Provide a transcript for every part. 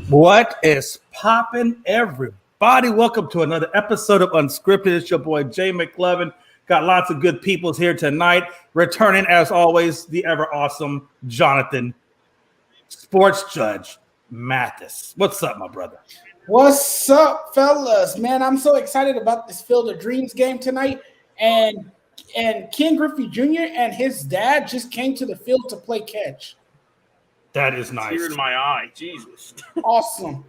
What is poppin', everybody? Welcome to another episode of Unscripted. It's your boy Jay McLevin. Got lots of good peoples here tonight. Returning, as always, the ever awesome Johnathan, sports judge Mathis. What's up, my brother? What's up, fellas? Man, I'm so excited about this Field of Dreams game tonight. And Ken Griffey Jr. and his dad just came to the field to play catch. That is nice. Tear in my eye. Jesus. Awesome.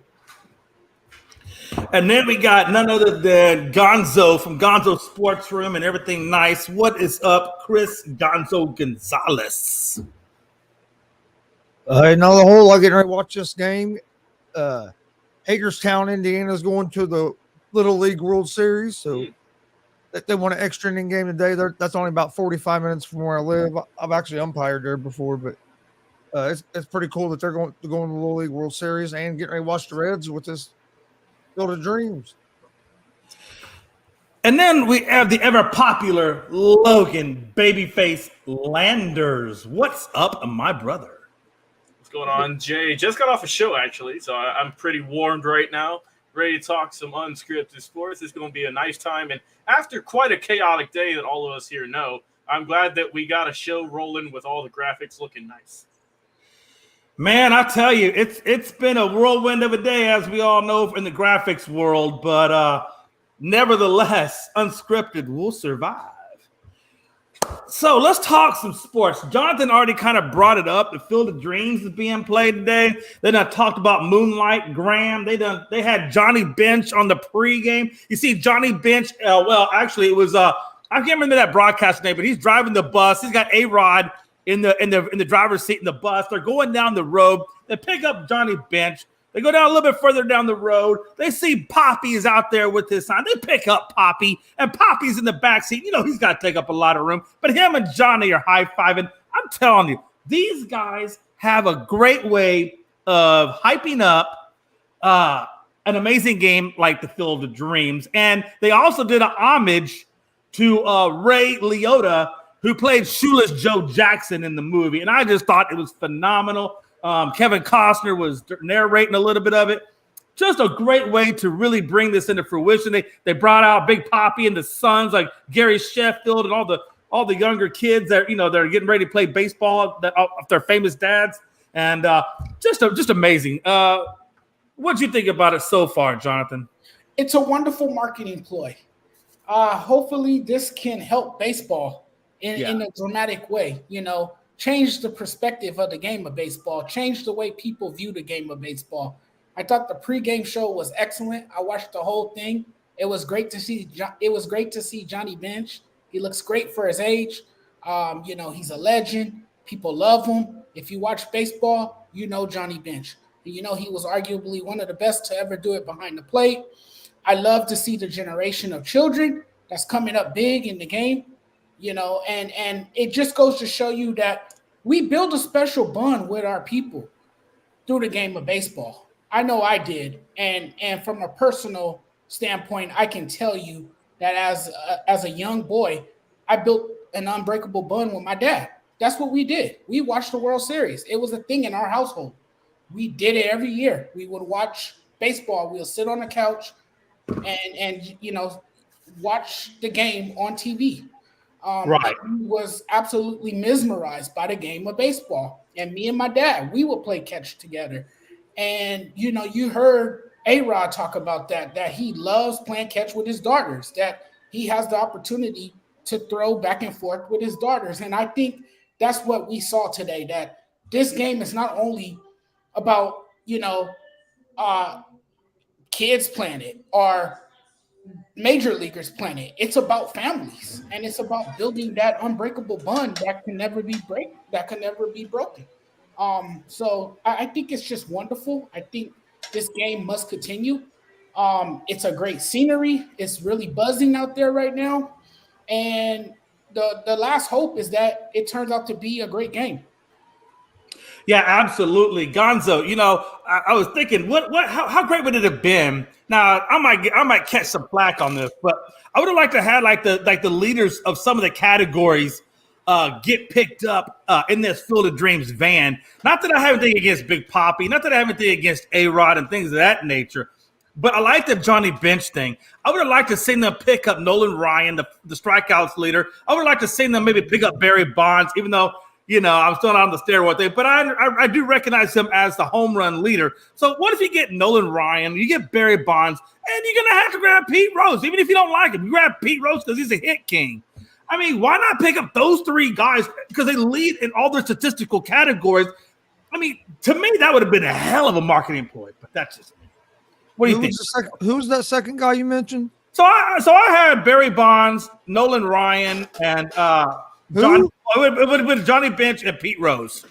And then we got none other than Gonzo from Gonzo Sports Room and everything nice. What is up, Chris Gonzo Gonzalez? Not a whole lot getting ready to watch this game. Hagerstown, Indiana is going to the Little League World Series, so they want an extra inning game today. That's only about 45 minutes from where I live. I've actually umpired there before, but it's pretty cool that they're going to the Little League World Series and getting ready to watch the Reds with this Field of Dreams. And then we have the ever popular Logan Babyface Landers. What's up, my brother? What's going on, Jay? Just got off a show, actually, so I'm pretty warmed right now. Ready to talk some unscripted sports. It's going to be a nice time. And after quite a chaotic day that all of us here know, I'm glad that we got a show rolling with all the graphics looking nice. Man, I tell you, it's been a whirlwind of a day, as we all know, in the graphics world. But nevertheless, Unscripted will survive. So let's talk some sports. Johnathan already kind of brought it up. The Field of Dreams is being played today. Then I talked about Moonlight Graham. They had Johnny Bench on the pregame. You see, Johnny Bench. Actually, it was I can't remember that broadcast name, but he's driving the bus. He's got A-Rod in the driver's seat in the bus. They're going down the road. They pick up Johnny Bench. They go down a little bit further down the road. They see Poppy is out there with his sign. They pick up Poppy, and Poppy's in the back seat. You know, he's got to take up a lot of room. But him and Johnny are high-fiving. I'm telling you, these guys have a great way of hyping up an amazing game like the Field of Dreams. And they also did an homage to Ray Liotta, who played Shoeless Joe Jackson in the movie. And I just thought it was phenomenal. Kevin Costner was narrating a little bit of it. Just a great way to really bring this into fruition. They brought out Big Poppy and the sons like Gary Sheffield and all the younger kids that they're getting ready to play baseball of their famous dads, and just amazing. What do you think about it so far, Johnathan? It's a wonderful marketing ploy. Hopefully, this can help baseball in a dramatic way. Change the perspective of the game of baseball, change the way people view the game of baseball. I thought the pregame show was excellent. I watched the whole thing. It was great to see. Johnny Bench. He looks great for his age. He's a legend. People love him. If you watch baseball, you know Johnny Bench. He was arguably one of the best to ever do it behind the plate. I love to see the generation of children that's coming up big in the game. And it just goes to show you that we build a special bond with our people through the game of baseball. I know I did. And from a personal standpoint, I can tell you that as a young boy, I built an unbreakable bond with my dad. That's what we did. We watched the World Series. It was a thing in our household. We did it every year. We would watch baseball. We'll sit on the couch and watch the game on TV. Right. He was absolutely mesmerized by the game of baseball. And me and my dad, we would play catch together. And, you heard A-Rod talk about that he loves playing catch with his daughters, that he has the opportunity to throw back and forth with his daughters. And I think that's what we saw today, that this game is not only about, kids playing it or major leaguers playing it. It's about families, and it's about building that unbreakable bond that can never be broken. So I think it's just wonderful. I think this game must continue. It's a great scenery. It's really buzzing out there right now, and the last hope is that it turns out to be a great game. Yeah, absolutely, Gonzo. I was thinking, how great would it have been? Now, I might catch some flack on this, but I would have liked to have like the leaders of some of the categories get picked up in this Field of Dreams van. Not that I have anything against Big Poppy, not that I have anything against A-Rod and things of that nature, but I like the Johnny Bench thing. I would have liked to see them pick up Nolan Ryan, the strikeouts leader. I would have liked to see them maybe pick up Barry Bonds, even though, I'm still not on the steroid thing, but I do recognize him as the home run leader. So what if you get Nolan Ryan, you get Barry Bonds, and you're going to have to grab Pete Rose, even if you don't like him. You grab Pete Rose because he's a hit king. I mean, why not pick up those three guys? Because they lead in all their statistical categories. I mean, to me, that would have been a hell of a marketing ploy, but that's just me. What do you think? Who's that second guy you mentioned? So I had Barry Bonds, Nolan Ryan, and it would have been Johnny Bench and Pete Rose.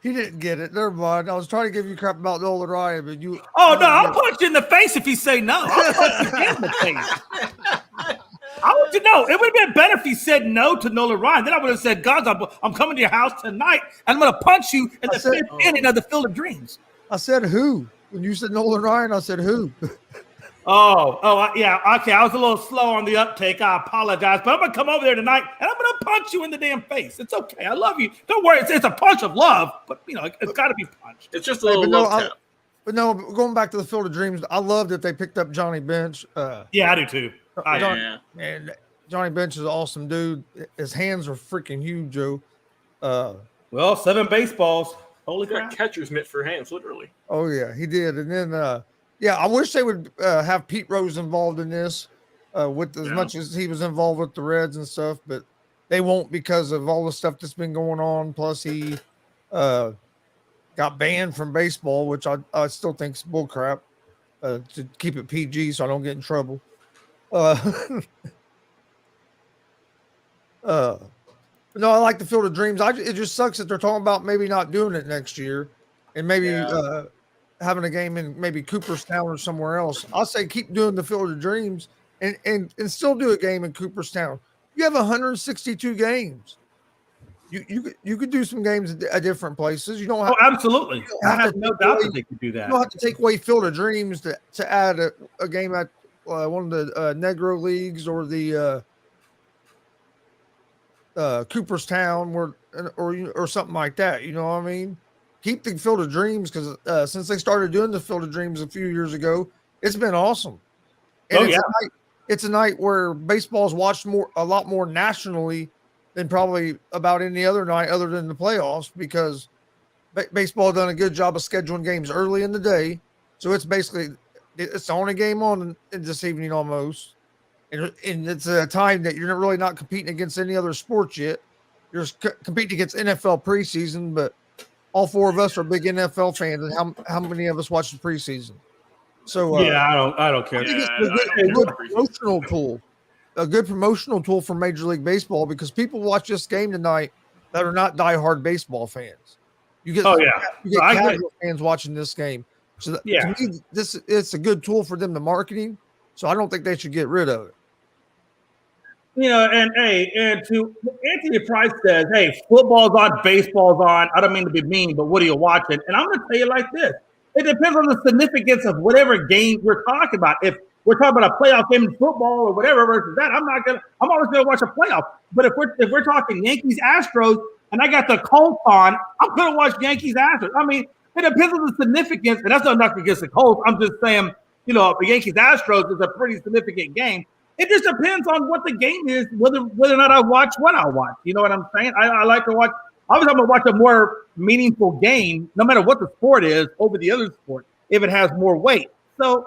He didn't get it. Never mind. I was trying to give you crap about Nolan Ryan, but you. Oh, no, I'll punch you in the face if you say no. I'll punch you in the face. I want to know. It would have been better if he said no to Nolan Ryan. Then I would have said, "God, I'm coming to your house tonight, and I'm going to punch you in the fifth inning of the Field of Dreams." I said who? When you said Nolan Ryan, I said who? Yeah. Okay, I was a little slow on the uptake. I apologize, but I'm going to come over there tonight, and I'm going to punch you in the damn face. It's okay. I love you. Don't worry. It's a punch of love, but, it's got to be punched. It's just a little love tap. But no, going back to the Field of Dreams, I loved that they picked up Johnny Bench. Yeah, I do too. And Johnny Bench is an awesome dude. His hands are freaking huge, Joe. 7 baseballs. Holy crap. Catcher's mitt for hands, literally. Oh, yeah, he did. And then, I wish they would have Pete Rose involved in this with as much as he was involved with the Reds and stuff, but they won't because of all the stuff that's been going on. Plus, he got banned from baseball, which I still think is bullcrap to keep it PG so I don't get in trouble. No, I like the Field of Dreams. It just sucks that they're talking about maybe not doing it next year and maybe having a game in maybe Cooperstown or somewhere else. I'll say keep doing the Field of Dreams and still do a game in Cooperstown. You have 162 games. You could do some games at different places. You don't have absolutely. I have no doubt that they could do that. You don't have to take away Field of Dreams to add a game at one of the Negro leagues or the Cooperstown or something like that. You know what I mean? Keep the Field of Dreams because since they started doing the Field of Dreams a few years ago, it's been awesome. And it's a night where baseball's watched a lot more nationally than probably about any other night other than the playoffs because baseball done a good job of scheduling games early in the day. So it's basically it's the only game on this evening almost. And it's a time that you're really not competing against any other sports yet. You're competing against NFL preseason, but all four of us are big NFL fans. And how many of us watch the preseason? So I don't care. I think it's a good promotional tool, a good promotional tool for Major League Baseball because people watch this game tonight that are not diehard baseball fans. You get casual fans watching this game. So to me, it's a good tool for them to marketing. So I don't think they should get rid of it. And to Anthony Price says, hey, football's on, baseball's on. I don't mean to be mean, but what are you watching? And I'm going to tell you like this. It depends on the significance of whatever game we're talking about. If we're talking about a playoff game in football or whatever versus that, I'm always going to watch a playoff. But if we're talking Yankees Astros and I got the Colts on, I'm going to watch Yankees Astros. I mean, it depends on the significance, and that's not nothing against the Colts. I'm just saying, the Yankees Astros is a pretty significant game. It just depends on what the game is, whether or not I watch what I watch. You know what I'm saying? I like to watch. Obviously, I'm going to watch a more meaningful game, no matter what the sport is, over the other sport, if it has more weight. So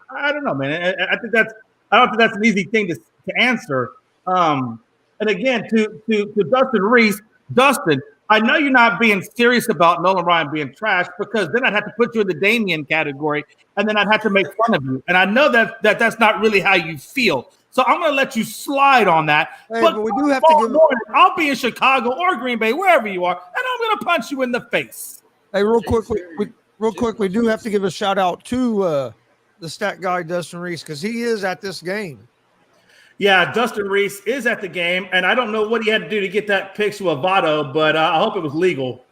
I don't know, man. I don't think that's an easy thing to answer. And again, to Dustin Reese, Dustin, I know you're not being serious about Nolan Ryan being trash because then I'd have to put you in the Damien category and then I'd have to make fun of you. And I know that's not really how you feel. So I'm going to let you slide on that. Hey, but we do have to I'll be in Chicago or Green Bay, wherever you are, and I'm going to punch you in the face. Hey, real quick, we do have to give a shout out to the stat guy, Dustin Reese, because he is at this game. Yeah, Dustin Reese is at the game, and I don't know what he had to do to get that picture of Votto, but I hope it was legal.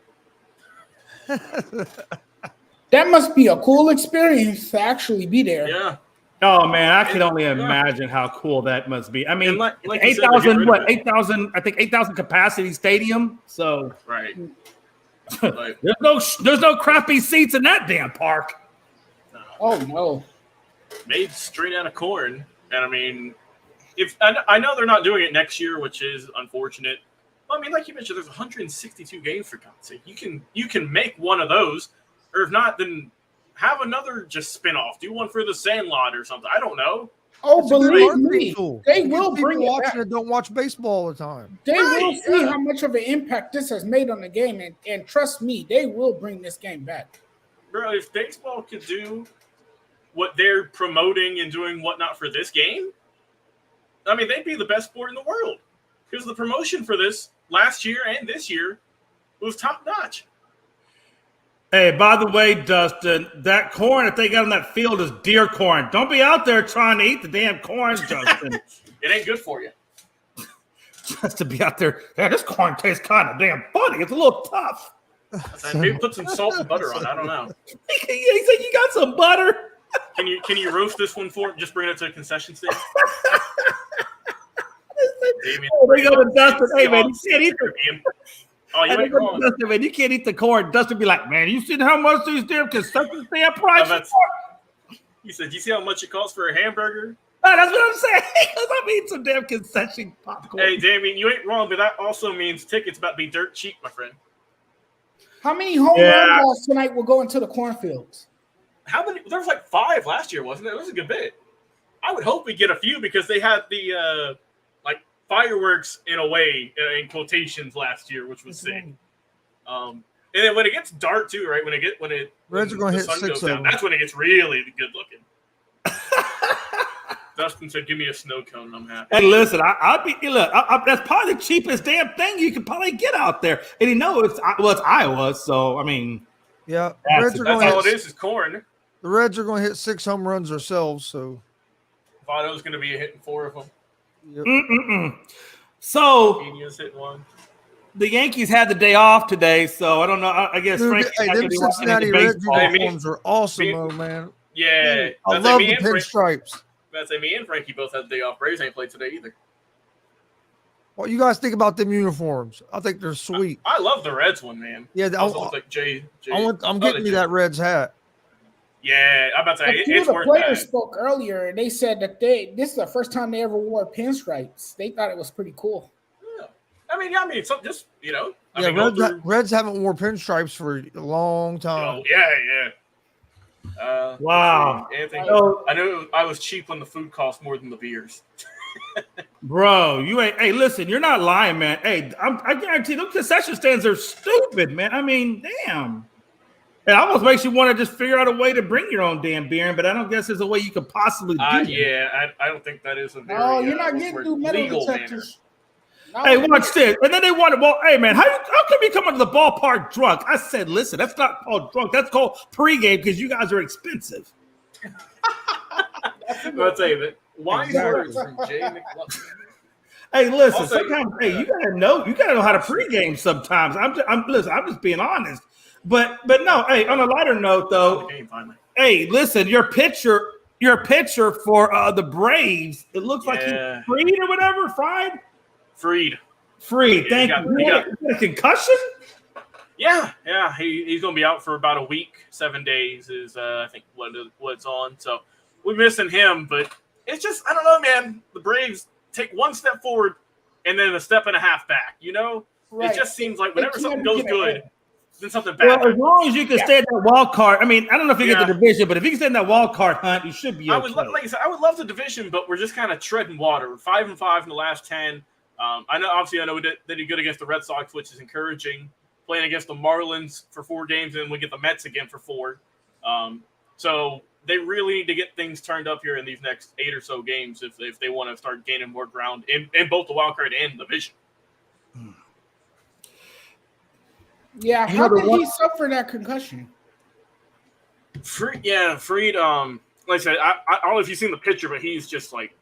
That must be a cool experience to actually be there. Yeah. Oh man, I can only imagine how cool that must be. I mean, like 8,000, 8,000, I think 8,000 capacity stadium. So right. there's no crappy seats in that damn park. Oh no. Made straight out of corn. And I mean, if I know they're not doing it next year, which is unfortunate. I mean, like you mentioned, there's 162 games for God's sake. You can make one of those, or if not, then have another just spin-off. Do one for the Sandlot or something. I don't know. Oh, believe me, they will bring it watching back. it. Don't watch baseball all the time. They will see how much of an impact this has made on the game, and trust me, they will bring this game back. Bro, if baseball could do what they're promoting and doing whatnot for this game, I mean, they'd be the best sport in the world. Because the promotion for this last year and this year was top-notch. Hey, by the way, Dustin, that corn that they got on that field is deer corn. Don't be out there trying to eat the damn corn, Justin. It ain't good for you. Just to be out there, yeah, this corn tastes kind of damn funny. It's a little tough. Maybe put some salt and butter on it. I don't know. He said, you got some butter? Can you roast this one for it? Just bring it to a concession stand? Bring up to Dustin. Hey, man, you can't eat the Oh, you ain't wrong. Dustin, man, you can't eat the corn. Dustin be like, man, you seen how much these damn concession stand prices are? He said, you see how much it costs for a hamburger? Oh, that's what I'm saying. Because I'm eating some damn concession popcorn. Hey, Damien, you ain't wrong, but that also means tickets about to be dirt cheap, my friend. How many home run balls tonight will go into the cornfields? How many? There was like 5 last year, wasn't it? It was a good bit. I would hope we get a few because they had the fireworks in a way in quotations last year, which was sick. And then when it gets dark too, right? When Reds are going to hit 6 of them. That's when it gets really good looking. Dustin said, "Give me a snow cone, and I'm happy." Hey, listen, that's probably the cheapest damn thing you could probably get out there. And it's Iowa, so I mean, yeah, that's all it is corn. The Reds are going to hit 6 home runs themselves, so Votto's going to be hitting 4 of them. Yep. So hit 1. The Yankees had the day off today, so I don't know. I guess Frankie. Them Cincinnati Reds uniforms are awesome, though, man. Yeah, I love the pinstripes. That's me and Frankie both had the day off. Braves ain't played today either. What you guys think about them uniforms? I think they're sweet. I love the Reds one, man. Yeah, like Jay. I'm getting me that Reds hat. Yeah, I'm about to say it's worth that. The players spoke earlier, and they said that this is the first time they ever wore pinstripes. They thought it was pretty cool. Yeah. I mean, just Reds haven't worn pinstripes for a long time. Oh, yeah. Wow. Anthony, I knew I was cheap when the food cost more than the beers. Bro, you ain't. Hey, listen, you're not lying, man. Hey, I guarantee those concession stands are stupid, man. I mean, damn. It almost makes you want to just figure out a way to bring your own damn beer, but I don't guess there's a way you could possibly do it. Yeah, I don't think that is a very you're not getting through metal detectors. Hey, watch this. And then they wanted, well, hey, man, how come you come into the ballpark drunk? I said, listen, that's not called drunk. That's called pregame because you guys are expensive. I'll tell you that. Wise words from Jay McLaughlin. Hey, listen, sometimes, you gotta know how to pregame sometimes. I'm just being honest. But no, hey, on a lighter note though, hey, listen, your pitcher for the Braves, it looks like he's Freed or whatever, Freed. Thank you. He got a concussion? Yeah, he's gonna be out for about a week, 7 days is I think what's on. So we're missing him, but it's just I don't know, man. The Braves take one step forward and then a step and a half back. You know, It just seems like whenever something goes good. Then something bad. Well, as long as you can stay in that wild card. I mean, I don't know if you get the division, but if you can stay in that wild card hunt, you should be okay. Like I said, I would love the division, but we're just kind of treading water. We're 5-5 in the last 10. I know we did good against the Red Sox, which is encouraging. Playing against the Marlins for 4 games, and we get the Mets again for 4. So they really need to get things turned up here in these next 8 or so games if they want to start gaining more ground in both the wild card and the division. Yeah, how did he suffer that concussion? Freed. Like I said, I don't know if you've seen the picture, but he's just like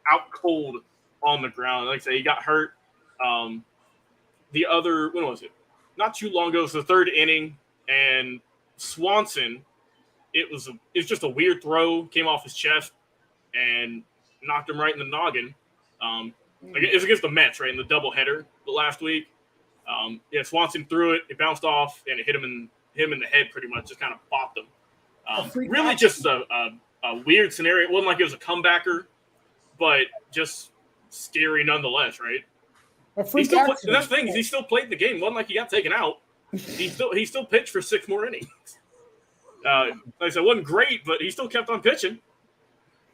out cold on the ground. Like I said, he got hurt. When was it? Not too long ago. It was the 3rd inning, and Swanson. It was just a weird throw, came off his chest, and knocked him right in the noggin. It was against the Mets, right, in the doubleheader last week. Swanson threw it, it bounced off, and it hit him in the head pretty much, just kind of bopped him. Really just a weird scenario. It wasn't like it was a comebacker, but just scary nonetheless, right? That's the thing, he still played the game. It wasn't like he got taken out. He still pitched for 6 more innings. Like I said, it wasn't great, but he still kept on pitching.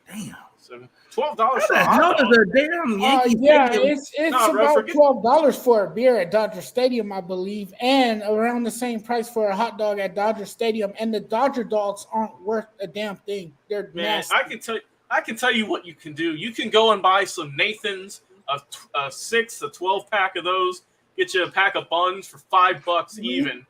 Damn. So $12 for a hot hot dog. It's about $12 for a beer at Dodger Stadium, I believe, and around the same price for a hot dog at Dodger Stadium. And the Dodger dogs aren't worth a damn thing. They're nasty. I can tell you what you can do. You can go and buy some Nathan's, a 12 pack of those. Get you a pack of buns for $5 even,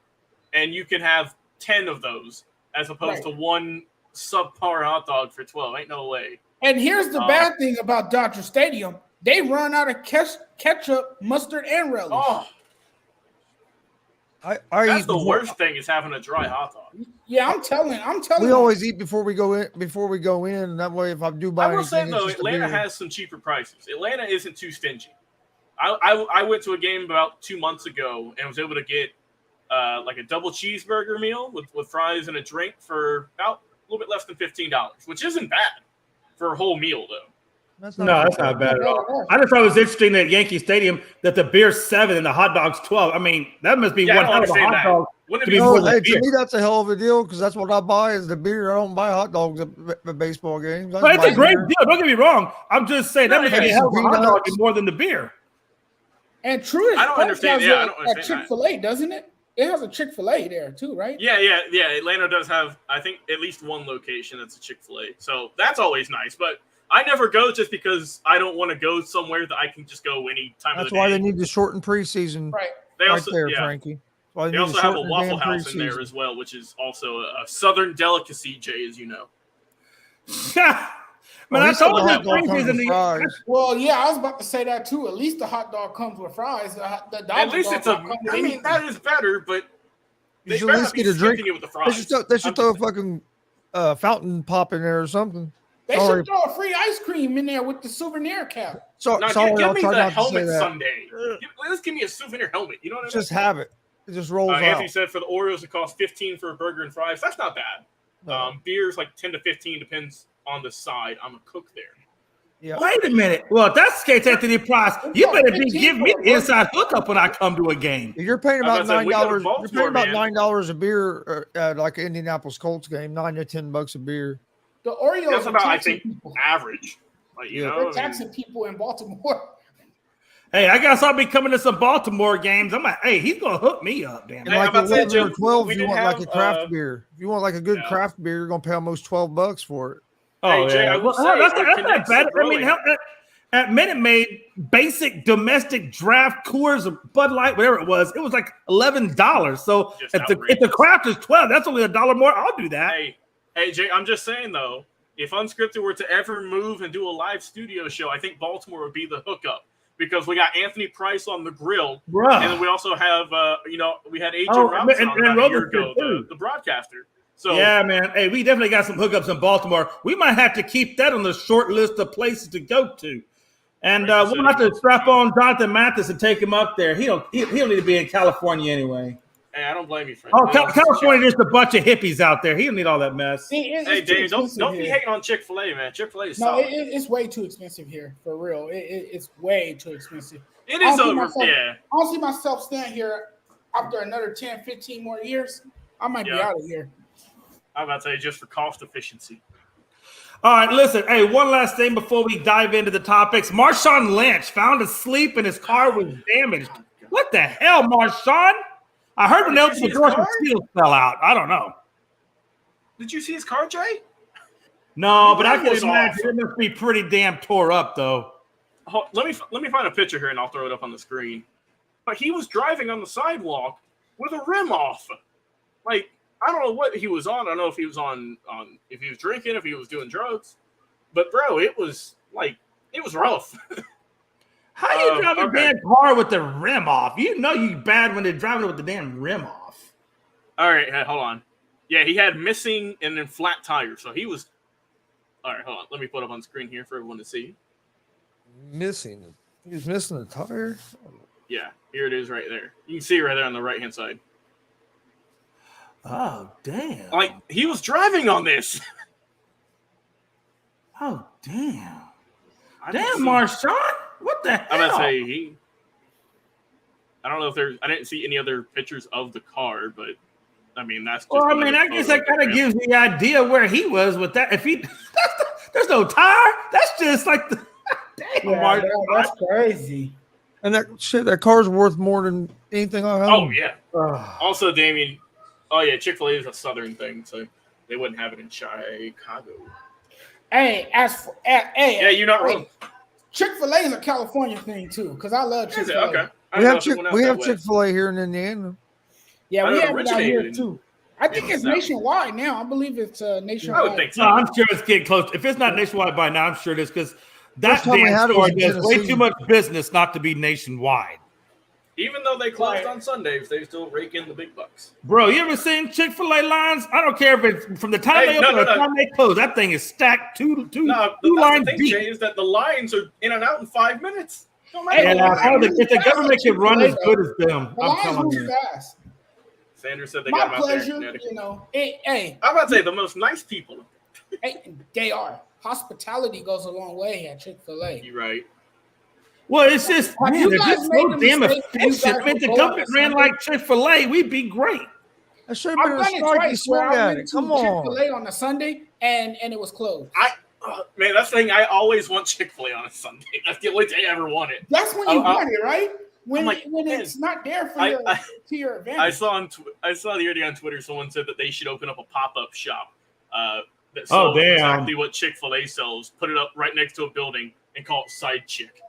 and you can have 10 of those as opposed to one subpar hot dog for 12. Ain't no way. And here's the bad thing about Dodger Stadium. They run out of ketchup, mustard, and relish. Oh. That's the worst thing is having a dry hot dog. Yeah, I'm telling. We always eat before we go in. That way, if I do buy anything, I will say though, Atlanta has some cheaper prices. Atlanta isn't too stingy. I went to a game about 2 months ago and was able to get like a double cheeseburger meal with fries and a drink for about a little bit less than $15, which isn't bad for a whole meal though. That's not bad at all. I just thought it was interesting at Yankee Stadium that the beer's $7 and the hot dog's $12. I mean, that must be one hell of a hot dog. To me, that's a hell of a deal because that's what I buy is the beer. I don't buy hot dogs at baseball games. But it's a great deal. Don't get me wrong. I'm just saying that must be a hell of a hot dog more than the beer. And Truist, I don't understand. Yeah, I don't understand. Chick-fil-A, doesn't it? It has a Chick-fil-A there too, right? Yeah. Atlanta does have, I think, at least one location that's a Chick-fil-A. So that's always nice. But I never go just because I don't want to go somewhere that I can just go any time of the day. That's why they need to shorten preseason. Right. They also, Frankie. They also have a Waffle House in there as well, which is also a Southern delicacy, Jay, as you know. Man, I told you Well, yeah, I was about to say that too. At least the hot dog comes with fries. At least it's that is better, but they should at least get a drink. With the fries. They should throw a fucking fountain pop in there or something. They should throw a free ice cream in there with the souvenir cap. Give me the helmet Sunday. Let's give me a souvenir helmet. You know what I mean? Just have it. It just rolls out. Anthony said for the Oreos, it costs $15 for a burger and fries. That's not bad. No. Beer's like $10 to $15, depends on the side. I'm a cook there. Yeah. Wait a minute. Well, if that's the case, Anthony Price, you better give me the inside hookup when I come to a game. You're paying about $9. You're paying about $9 a beer at like an Indianapolis Colts game. $9 to $10 a beer. The Oreos. That's about, I think, average. Like, they're taxing people in Baltimore. Hey, I guess I'll be coming to some Baltimore games. I'm like, hey, he's gonna hook me up, damn. And like 11 or 12, if you want like a craft beer. If you want like a good craft beer, you're gonna pay almost $12 for it. Oh, hey, Jay, yeah. That's not bad. I mean, at Minute Maid, basic domestic draft Coors, Bud Light, whatever it was like $11. So if the craft is $12, that's only $1 more. I'll do that. Hey, Jay, I'm just saying though, if Unscripted were to ever move and do a live studio show, I think Baltimore would be the hookup. Because we got Anthony Price on the grill, and then we also have, we had AJ Robinson on about a year ago, the broadcaster. So yeah, man. Hey, we definitely got some hookups in Baltimore. We might have to keep that on the short list of places to go to, and we'll have to strap on Johnathan Mathis and take him up there. He'll need to be in California anyway. Hey, I don't blame you, friend. Oh, California, just a bunch of hippies out there. He don't need all that mess. Hey, Dave, don't be hating on Chick-fil-A, man. Chick-fil-A is solid. It's way too expensive here, for real. It's way too expensive. It is over, I don't see myself stand here after another 10, 15 more years. I might be out of here. I'm about to say just for cost efficiency. All right, listen. Hey, one last thing before we dive into the topics. Marshawn Lynch found asleep and his car was damaged. What the hell, Marshawn? I heard when the door seals fell out. I don't know. Did you see his car, Jay? No, but I can imagine it must be pretty damn tore up, though. Let me find a picture here, and I'll throw it up on the screen. But he was driving on the sidewalk with a rim off. Like, I don't know what he was on. I don't know if he was on if he was drinking, if he was doing drugs. But, bro, it was rough. How do you drive a damn car with the rim off? You know you bad when they're driving it with the damn rim off. All right, hold on. Yeah, he had missing and then flat tires, so he was All right, hold on. Let me put up on screen here for everyone to see. He's missing the tire. Yeah, here it is right there. You can see it right there on the right-hand side. Oh, damn. Like, he was driving on this. Oh, damn. Damn, Marshawn. What the hell? I'm going to say I don't know if I didn't see any other pictures of the car, but I mean, that's just. Well, I mean, I guess that kind of gives me the idea where he was with that. If there's no tire, that's just like the. Damn, Yeah, that's crazy. And that car's worth more than anything I own. Oh, yeah. Also, Damien, Chick-fil-A is a Southern thing, so they wouldn't have it in Chicago. Hey, yeah, you're not wrong. Chick-fil-A is a California thing too, because I love Chick-fil-A. Okay. We have Chick-fil-A here in Indiana. Yeah, we have it out here too. I think it's nationwide now. I believe it's nationwide. I would think so. No, I'm sure it's getting close. If it's not nationwide by now, I'm sure it is because that damn store does way too much business not to be nationwide. Even though they closed on Sundays, they still rake in the big bucks. Bro, you ever seen Chick-fil-A lines? I don't care if it's from the time they open to the time they close. That thing is stacked two lines deep. Jay, is that the lines are in and out in 5 minutes. If the government can run as good as them, I'm telling you. Fast. Sanders said they got them out there. You know, hey. I'm about to say the most nice people. Hey, they are. Hospitality goes a long way at Chick-fil-A. You're right. Well, it's just, man, they're just so damn efficient. I mean, if the government ran like Chick-fil-A, we'd be great. I should have been a strike. I went to Chick-fil-A on a Sunday, and it was closed. Man, that's the thing. I always want Chick-fil-A on a Sunday. That's the only day I ever want it. That's when you want it, right? When it's not there for your advantage. I saw the other day on Twitter someone said that they should open up a pop-up shop that sells exactly what Chick-fil-A sells. Put it up right next to a building and call it Side Chick.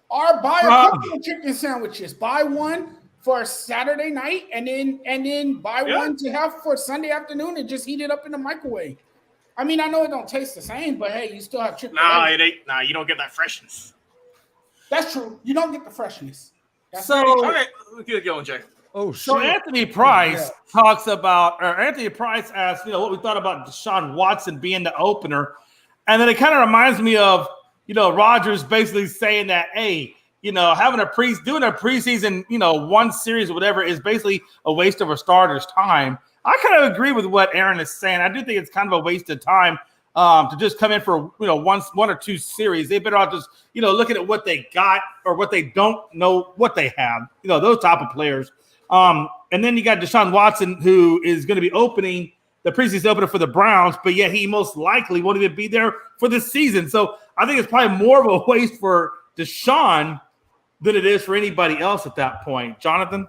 Or buy a couple of chicken sandwiches. Buy one for Saturday night, and then buy one to have for Sunday afternoon, and just heat it up in the microwave. I mean, I know it don't taste the same, but hey, you still have Chick-fil-A. Nah, it ain't. Nah, you don't get that freshness. That's true. You don't get the freshness. All right, let's get going, Jay. Oh, shit. So Anthony Price Anthony Price asked, what we thought about Deshaun Watson being the opener, and then it kind of reminds me of, Rodgers basically saying that, hey, doing a preseason, one series or whatever is basically a waste of a starter's time. I kind of agree with what Aaron is saying. I do think it's kind of a waste of time to just come in for, one or two series. They better off just, looking at what they got or what they don't know what they have, those type of players. And then you got Deshaun Watson, who is going to be opening the preseason opener for the Browns, but yet he most likely won't even be there for the season. So I think it's probably more of a waste for Deshaun than it is for anybody else at that point. Johnathan?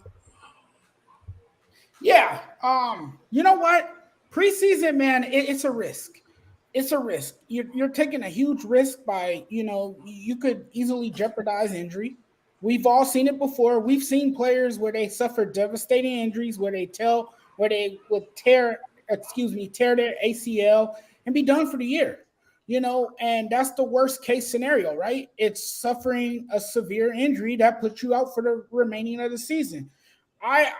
Yeah. You know what? Preseason, man, it's a risk. It's a risk. You're taking a huge risk by, you could easily jeopardize injury. We've all seen it before. We've seen players where they suffer devastating injuries, where they would tear their ACL and be done for the year, and that's the worst case scenario, right? It's suffering a severe injury that puts you out for the remaining of the season. I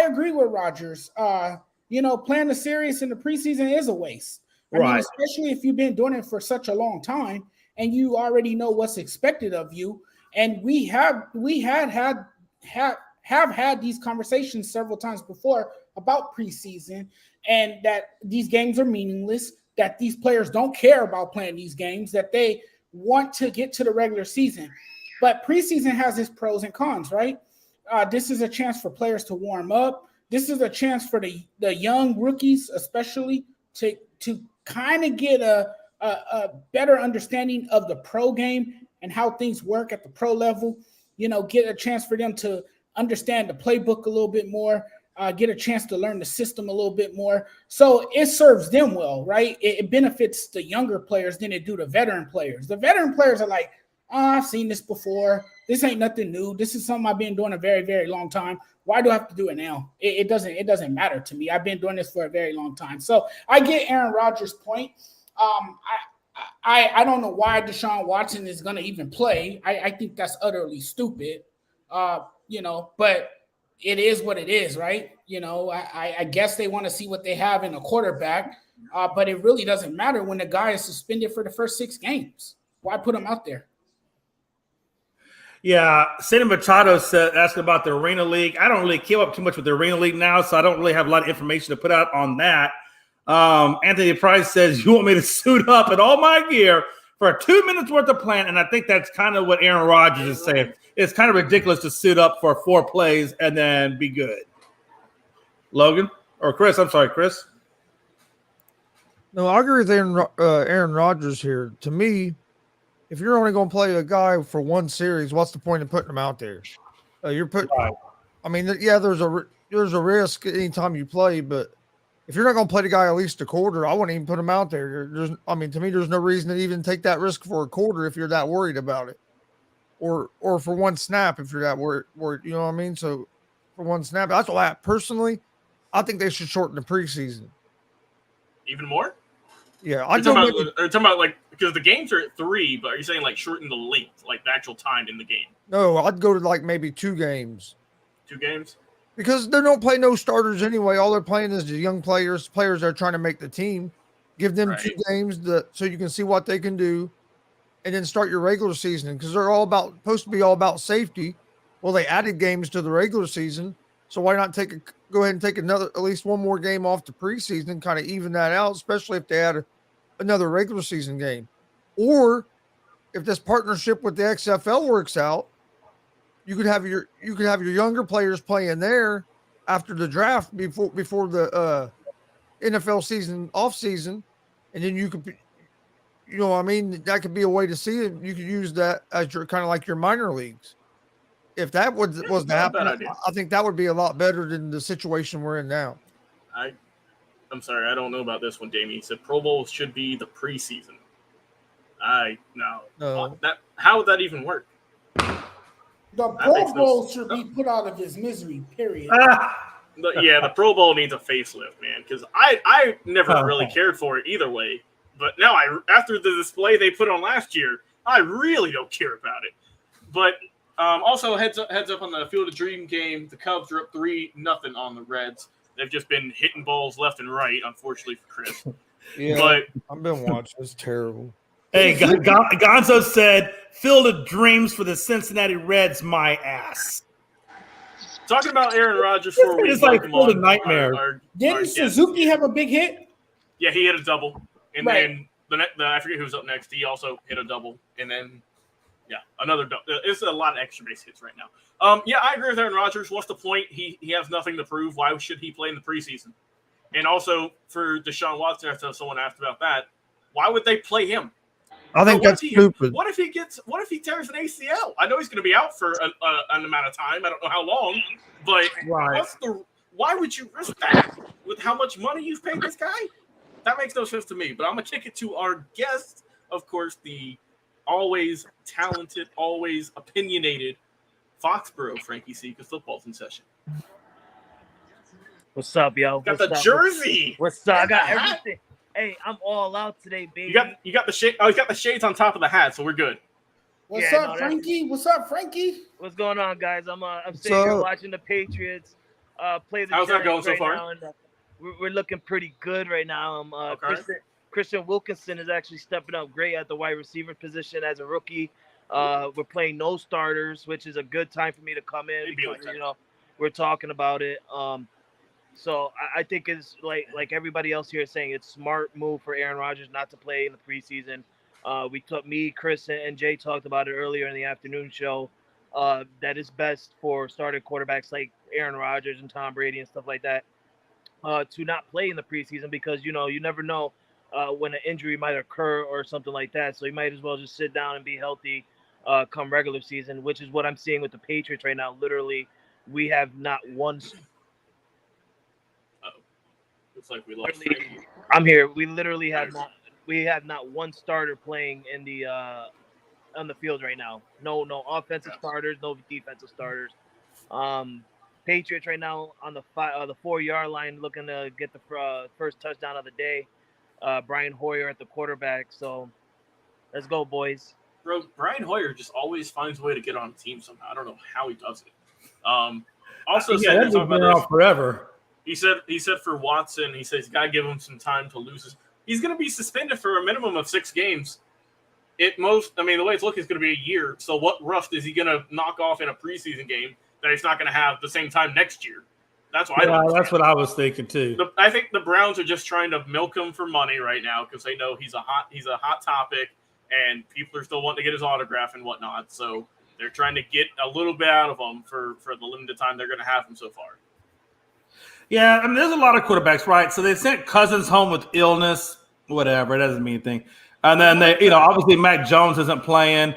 agree with Rodgers. Playing the series in the preseason is a waste. I mean, especially if you've been doing it for such a long time and you already know what's expected of you. And we had these conversations several times before about preseason, and that these games are meaningless, that these players don't care about playing these games, that they want to get to the regular season. But preseason has its pros and cons, right? This is a chance for players to warm up. This is a chance for the young rookies, especially, to kind of get a better understanding of the pro game and how things work at the pro level. Get a chance for them to understand the playbook a little bit more, get a chance to learn the system a little bit more. So it serves them well, right? It benefits the younger players than it do the veteran players. The veteran players are like, I've seen this before. This ain't nothing new. This is something I've been doing a very, very long time. Why do I have to do it now? It doesn't matter to me. I've been doing this for a very long time. So I get Aaron Rodgers' point. I don't know why Deshaun Watson is going to even play. I think that's utterly stupid, but it is what it is, right? You know, I guess they want to see what they have in a quarterback, but it really doesn't matter when the guy is suspended for the first 6 games. Why put him out there? Yeah, Sidney Machado asked about the Arena League. I don't really keep up too much with the Arena League now, so I don't really have a lot of information to put out on that. Anthony Price says, you want me to suit up in all my gear for 2 minutes worth of plan? And I think that's kind of what Aaron Rodgers is saying. It's kind of ridiculous to suit up for 4 plays and then be good. Logan? Or Chris, I'm sorry, Chris. No, I agree with Aaron Rodgers here. To me, if you're only going to play a guy for 1 series, what's the point of putting him out there? You're putting. Right. I mean, yeah, there's a risk anytime you play, but if you're not going to play the guy at least a quarter, I wouldn't even put him out there. To me, there's no reason to even take that risk for a quarter if you're that worried about it, or for 1 snap if you're that worried. You know what I mean? So for 1 snap, that's why I think they should shorten the preseason. Even more? Yeah, are you talking about like, because the games are at 3, but are you saying like shorten the length, like the actual time in the game? No, I'd go to like maybe 2 games. 2 games? Because they don't play no starters anyway. All they're playing is the young players that are trying to make the team. Give them 2 games so you can see what they can do, and then start your regular season, because they're supposed to be all about safety. Well, they added games to the regular season, so why not go ahead and take at least 1 more game off the preseason and kind of even that out, especially if they add another regular season game. Or if this partnership with the XFL works out, you could have your younger players playing there after the draft before the NFL season off season, and then you could, you know what I mean, that could be a way to see it. You could use that as your kind of like your minor leagues. If that was to happen, I think that would be a lot better than the situation we're in now. I'm sorry, I don't know about this one, Jamie. He said Pro Bowl should be the preseason. No. How would that even work? The Pro Bowl should be put out of his misery, period. The Pro Bowl needs a facelift, man, because I never really cared for it either way. But now, after the display they put on last year, I really don't care about it. But also, heads up on the Field of Dream game, the Cubs are up 3-0 on the Reds. They've just been hitting balls left and right, unfortunately for Chris. Yeah, but I've been watching. It's terrible. Hey, Gonzo said, Field of Dreams for the Cincinnati Reds, my ass. Talking about Aaron Rodgers for a week. It's like Field of Nightmare. Didn't Suzuki have a big hit? Yeah, he hit a double. And then I forget who was up next. He also hit a double. And then, another double. It's a lot of extra base hits right now. I agree with Aaron Rodgers. What's the point? He has nothing to prove. Why should he play in the preseason? And also, for Deshaun Watson, after someone asked about that, why would they play him? I think that's stupid. What if he tears an ACL? I know he's going to be out for an amount of time. I don't know how long, but why would you risk that with how much money you've paid this guy? That makes no sense to me. But I'm going to kick it to our guest, of course, the always talented, always opinionated Foxborough Frankie C, because football's in session. What's up, yo? Got the jersey. What's up? I got everything. Hey, I'm all out today, baby. You got the shade. Oh, he's got the shades on top of the hat, so we're good. What's up, Frankie? What's up, Frankie? What's going on, guys? I'm sitting here watching the Patriots play the. How's that going so far? Now, and, we're looking pretty good right now. Christian Wilkinson is actually stepping up great at the wide receiver position as a rookie. We're playing no starters, which is a good time for me to come in because we're talking about it. So I think it's like everybody else here is saying, it's smart move for Aaron Rodgers not to play in the preseason. Chris, and Jay talked about it earlier in the afternoon show. That is best for starting quarterbacks like Aaron Rodgers and Tom Brady and stuff like that to not play in the preseason because you never know when an injury might occur or something like that. So you might as well just sit down and be healthy come regular season, which is what I'm seeing with the Patriots right now. Literally, we have not one. Looks like we lost. I'm here. We literally have not one starter playing in the on the field right now. No offensive starters, no defensive starters. Patriots right now on the 4-yard line, looking to get the first touchdown of the day. Brian Hoyer at the quarterback. So let's go, boys. Bro, Brian Hoyer just always finds a way to get on the team somehow. I don't know how he does it. Also yeah, said that's talking been about around forever. he said for Watson, he says he's got to give him some time to lose. He's going to be suspended for a minimum of 6 games. The way it's looking is going to be a year. So what rust is he going to knock off in a preseason game that he's not going to have the same time next year? That's what I don't understand. That's what I was thinking too. I think the Browns are just trying to milk him for money right now because they know he's a hot topic and people are still wanting to get his autograph and whatnot. So they're trying to get a little bit out of him for the limited time they're going to have him so far. Yeah, there's a lot of quarterbacks, right? So they sent Cousins home with illness, whatever. It doesn't mean anything. And then obviously Mac Jones isn't playing.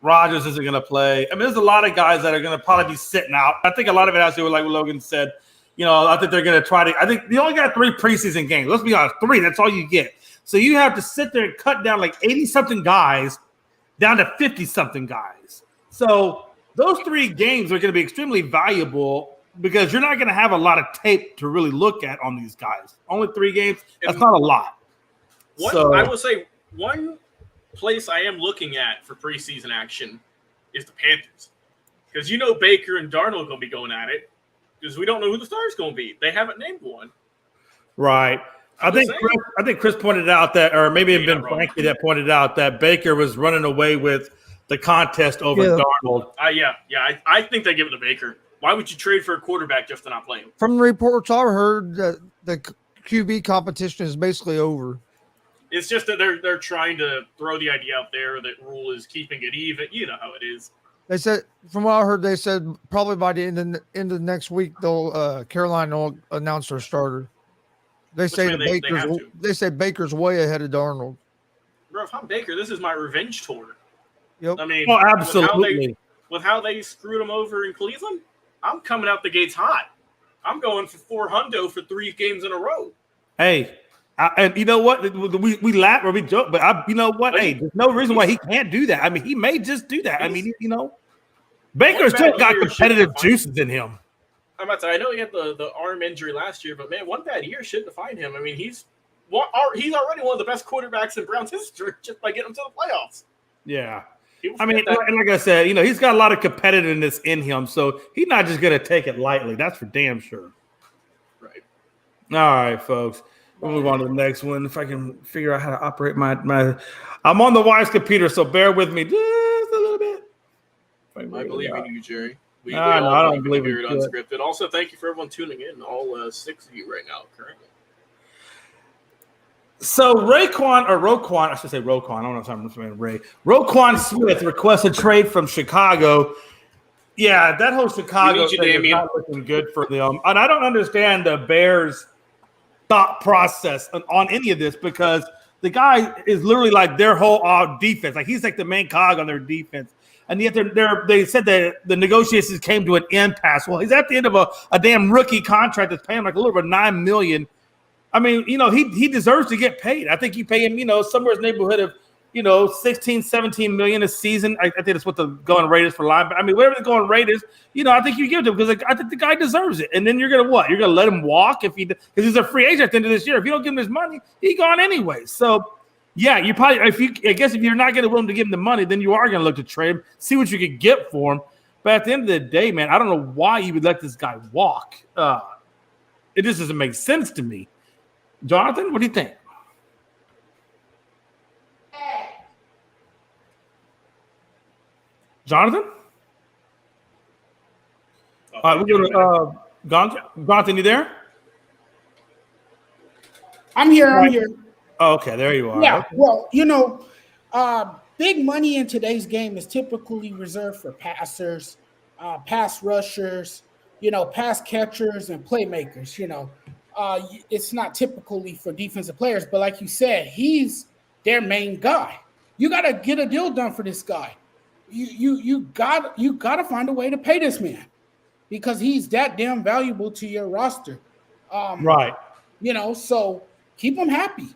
Rodgers isn't going to play. There's a lot of guys that are going to probably be sitting out. I think a lot of it has to do with, like what Logan said. I think they're going to try to – I think you only got 3 preseason games. Let's be honest, 3. That's all you get. So you have to sit there and cut down like 80-something guys down to 50-something guys. So those 3 games are going to be extremely valuable because you're not going to have a lot of tape to really look at on these guys. Only 3 games. That's not a lot. I will say one place I am looking at for preseason action is the Panthers. Because Baker and Darnold are going to be going at it. Because we don't know who the star's going to be. They haven't named one. Right. I think Chris pointed out that, or maybe it been Frankie that pointed out that Baker was running away with the contest over Darnold. I think they give it to Baker. Why would you trade for a quarterback just to not play him? From the reports I heard, the QB competition is basically over. It's just that they're trying to throw the idea out there that Rule is keeping it even. You know how it is. They said, from what I heard, they said probably by the end of next week, Carolina will announce their starter. They say Baker's way ahead of Darnold. Bro, if I'm Baker, this is my revenge tour. Yep. Absolutely. With how they screwed him over in Cleveland, I'm coming out the gates hot. I'm going for $400 for 3 games in a row. Hey, and you know what? We laugh or we joke, but you know what? Hey, there's no reason why he can't do that. He may just do that. Baker's still got competitive juices in him. I'm about to say, I know he had the arm injury last year, but man, one bad year shouldn't define him. He's already one of the best quarterbacks in Browns history just by getting him to the playoffs. Yeah. And like I said, he's got a lot of competitiveness in him, so he's not just going to take it lightly. That's for damn sure. Right. All right, folks. We'll move on to the next one. If I can figure out how to operate my I'm on the Wise computer, so bear with me just a little bit. I believe in you, Jerry. We I don't believe it Unscripted. Also, thank you for everyone tuning in, all 6 of you right now currently. So Roquan, I should say Roquan. I don't know if I'm saying Ray. Roquan Smith requests a trade from Chicago. Yeah, that whole Chicago thing is not looking good for them. And I don't understand the Bears' thought process on any of this because the guy is literally like their whole defense. Like he's like the main cog on their defense. And yet they said that the negotiations came to an impasse. Well, he's at the end of a damn rookie contract that's paying like a little over $9 million. He deserves to get paid. I think you pay him, somewhere in the neighborhood of, 16, 17 million a season. I think that's what the going rate is for linebacker. Whatever the going rate is, I think you give it to him because I think the guy deserves it. And then you're gonna what? You're gonna let him walk because he's a free agent at the end of this year. If you don't give him his money, he's gone anyway. So yeah, you probably if you're not gonna willing to give him the money, then you are gonna look to trade him, see what you could get for him. But at the end of the day, man, I don't know why you would let this guy walk. It just doesn't make sense to me. Johnathan, what do you think? Johnathan? All right, we're going to Johnathan, you there? I'm here. Oh, okay, there you are. Yeah, okay. Well, big money in today's game is typically reserved for passers, pass rushers, pass catchers and playmakers, it's not typically for defensive players, but like you said, he's their main guy. You got to get a deal done for this guy. You got to find a way to pay this man because he's that damn valuable to your roster. Right. So keep him happy.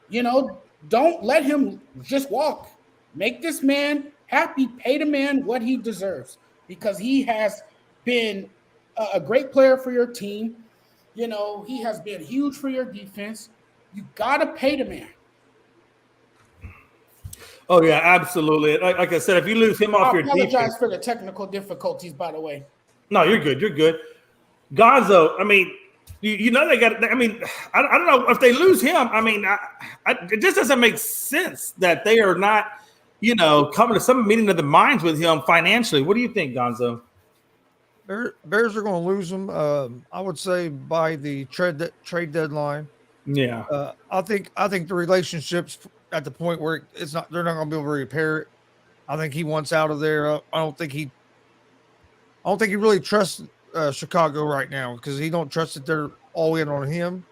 Don't let him just walk. Make this man happy. Pay the man what he deserves because he has been a great player for your team. He has been huge for your defense. You got to pay the man. Oh, yeah, absolutely. Like I said, if you lose him off your defense. I apologize for the technical difficulties, by the way. No, you're good. You're good. Gonzo, I mean, you know they got. I mean, I don't know if they lose him. I mean, it just doesn't make sense that they are not, coming to some meeting of the minds with him financially. What do you think, Gonzo? Bears are going to lose him. I would say by the trade deadline. Yeah. I think the relationship's at the point where it's not. They're not going to be able to repair it. I think he wants out of there. I don't think he really trusts Chicago right now because he don't trust that they're all in on him.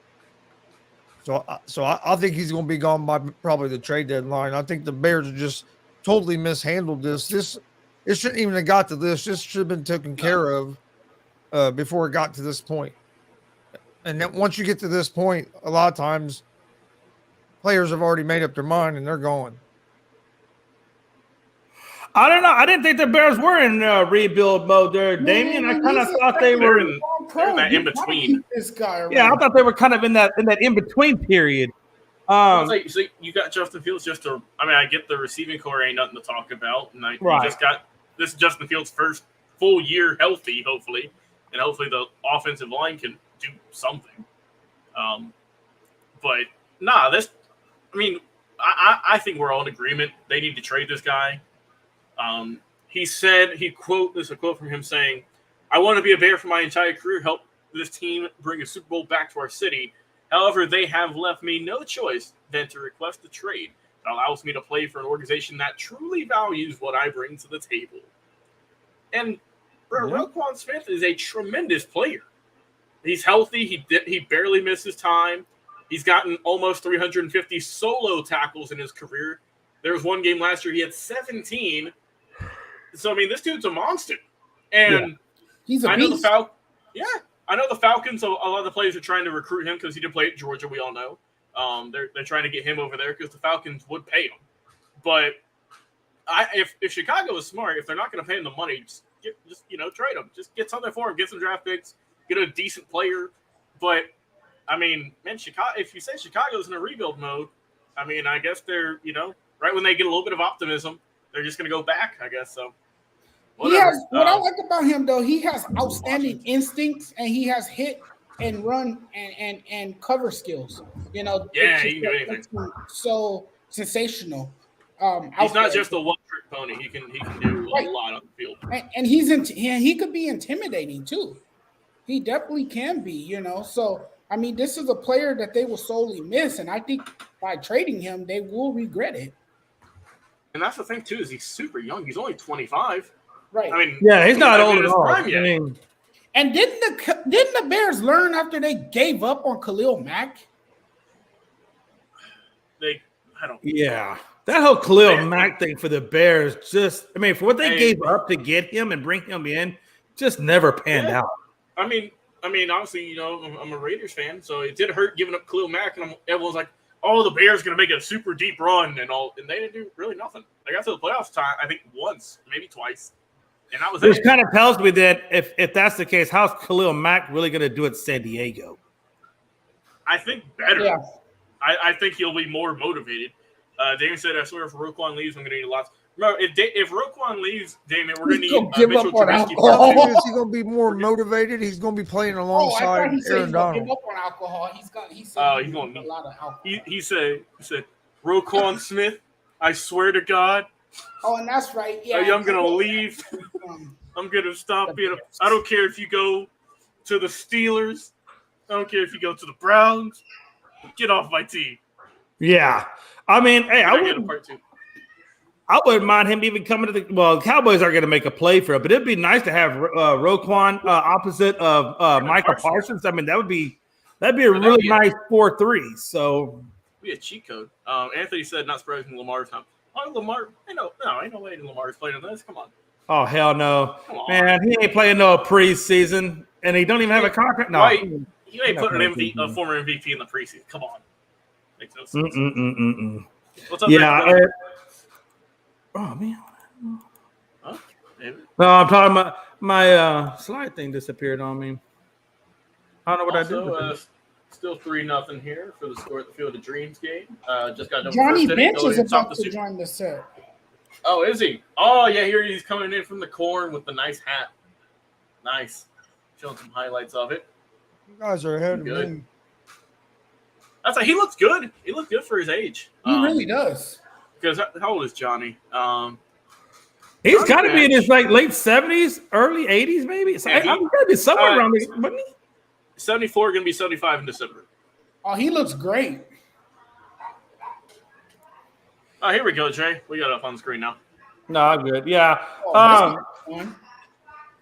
So I think he's going to be gone by probably the trade deadline. I think the Bears have just totally mishandled this. It shouldn't even have got to this. This should have been taken care of before it got to this point. And then once you get to this point, a lot of times players have already made up their mind and they're going. I don't know. I didn't think the Bears were in rebuild mode there, Damien. I kind of thought they were in that in between. This guy around. Yeah, I thought they were kind of in that in between period. So you got Justin Fields I get the receiving core ain't nothing to talk about, and you just got this Justin Fields' first full year healthy, hopefully, and hopefully the offensive line can do something. But I think we're all in agreement. They need to trade this guy. He said, there's a quote from him saying, "I want to be a Bear for my entire career, help this team bring a Super Bowl back to our city. However, they have left me no choice than to request a trade that allows me to play for an organization that truly values what I bring to the table." And Roquan Smith is a tremendous player. He's healthy. He barely misses time. He's gotten almost 350 solo tackles in his career. There was one game last year he had 17. So, this dude's a monster. And he's a beast. I know the Falcons, a lot of the players are trying to recruit him because he did play at Georgia, we all know. They're trying to get him over there because the Falcons would pay him. But if Chicago is smart, if they're not going to pay him the money, just trade him. Just get something for him. Get some draft picks. Get a decent player. But, Chicago. If you say Chicago's in a rebuild mode, I guess they're, right when they get a little bit of optimism, they're just going to go back, I guess. So, what I like about him, though, he has outstanding instincts, and he has hit and run and cover skills. He can do anything. So sensational. He's not just a one-trick pony. He can do a lot on the field. And he could be intimidating too. He definitely can be. So this is a player that they will solely miss, and I think by trading him, they will regret it. And that's the thing too, is he's super young. He's only 25. Right. He's not old at all. And didn't the Bears learn after they gave up on Khalil Mack? That whole Khalil Mack thing for the Bears, for what they gave up to get him and bring him in, just never panned out. Obviously, I'm a Raiders fan, so it did hurt giving up Khalil Mack, and everyone's like, "Oh, the Bears going to make a super deep run," and they didn't do really nothing. They got to the playoffs time, I think once, maybe twice, and that was it. Which kind of tells me that if that's the case, how's Khalil Mack really going to do it in San Diego? I think better. Yeah. I think he'll be more motivated. Damien said, "I swear if Roquan leaves, I'm going to need lots." Remember, if Roquan leaves, Damien, we're going to need Mitchell Trubisky. Is he going to be more motivated? He's going to be playing alongside Aaron Donald. Give up on alcohol. He's going to need a lot of alcohol. He said, Roquan Smith, I swear to God. Oh, and that's right. Yeah, I'm going to leave. I'm going to stop being I don't care if you go to the Steelers. I don't care if you go to the Browns. Get off my team. Yeah. I wouldn't mind him even coming to the Cowboys are going to make a play for it, but it'd be nice to have Roquan opposite of Michael Parsons. That'd be a really nice 4-3. So be a cheat code. Anthony said, not surprising Lamar's not. Oh, Lamar, ain't no way Lamar's playing on this. Come on. Oh hell no, man! He ain't playing no preseason, and he don't even have a contract. No, right. You ain't putting a former MVP in the preseason. Come on, makes no sense. What's up? Oh man. Huh? No, I'm talking about my slide thing disappeared on me. I don't know what I did. Still 3-0 here for the score at the Field of Dreams game. Just got done. Johnny Bench is about to join the set. Oh, is he? Oh yeah, here he's coming in from the corn with the nice hat. Nice. Showing some highlights of it. You guys are ahead of Good. me. That's like he looks good. He looks good for his age. He really does. Because how old is Johnny? He's got to be in his like late 70s, early 80s, maybe. So Yeah, he's got to be somewhere around this, wouldn't he? 74, going to be 75 in December. Oh, he looks great. Oh, here we go, Jay. We got it up on the screen now. No, I'm good. Yeah. Oh, this is fun.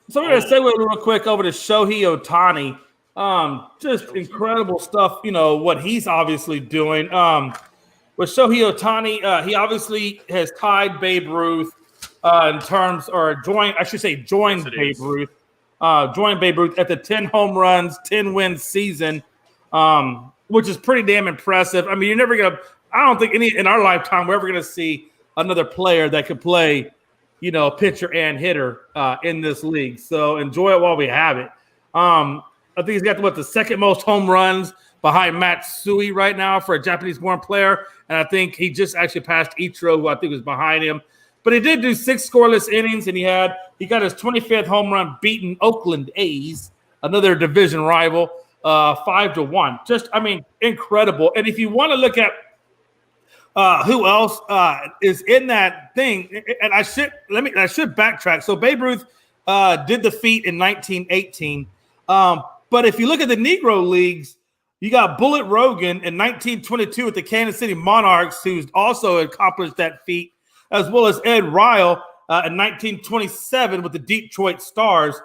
So we're going to segue real quick over to Shohei Ohtani. Just incredible stuff, what he's obviously doing. With Shohei Ohtani, he obviously has tied Babe Ruth joined Babe Ruth. Joined Babe Ruth at the 10 home runs, 10 win season, which is pretty damn impressive. I mean, I don't think in our lifetime we're ever going to see another player that could play, pitcher and hitter in this league. So enjoy it while we have it. I think he's got the second most home runs behind Matsui right now for a Japanese-born player, and I think he just actually passed Ichiro, who I think was behind him. But he did do 6 scoreless innings, and he got his 25th home run beating Oakland A's, another division rival, 5-1. Just, incredible. And if you want to look at who else is in that thing, and I should backtrack. So Babe Ruth did the feat in 1918. But if you look at the Negro Leagues, you got Bullet Rogan in 1922 with the Kansas City Monarchs, who's also accomplished that feat, as well as Ed Ryle in 1927 with the Detroit Stars,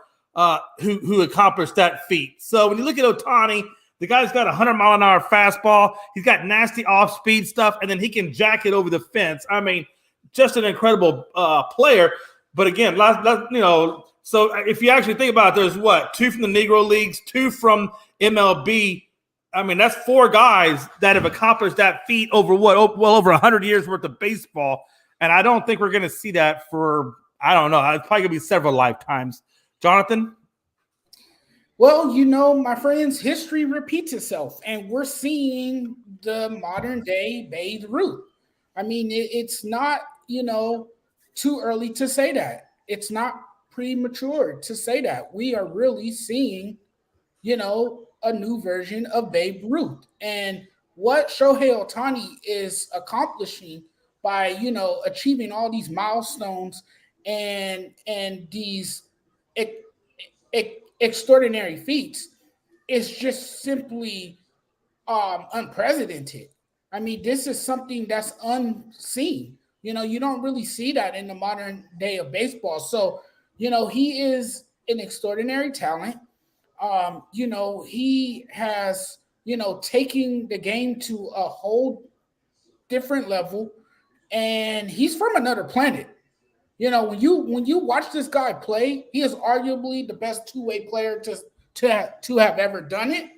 who accomplished that feat. So when you look at Ohtani, the guy's got a 100-mile-an-hour fastball. He's got nasty off-speed stuff, and then he can jack it over the fence. I mean, just an incredible player. But again, so if you actually think about it, there's 2 from the Negro Leagues, 2 from MLB. I mean, that's 4 guys that have accomplished that feat over well over 100 years worth of baseball. And I don't think we're going to see that for, I don't know, it's probably going to be several lifetimes. Johnathan? Well, my friends, history repeats itself, and we're seeing the modern day Babe Ruth. I mean, it's not, too early to say that. It's not premature to say that. We are really seeing, a new version of Babe Ruth. And what Shohei Ohtani is accomplishing by, achieving all these milestones and these extraordinary feats is just simply unprecedented. I mean, this is something that's unseen. You don't really see that in the modern day of baseball. So, he is an extraordinary talent. He has, taking the game to a whole different level, and he's from another planet. When you watch this guy play, he is arguably the best two-way player to have ever done it.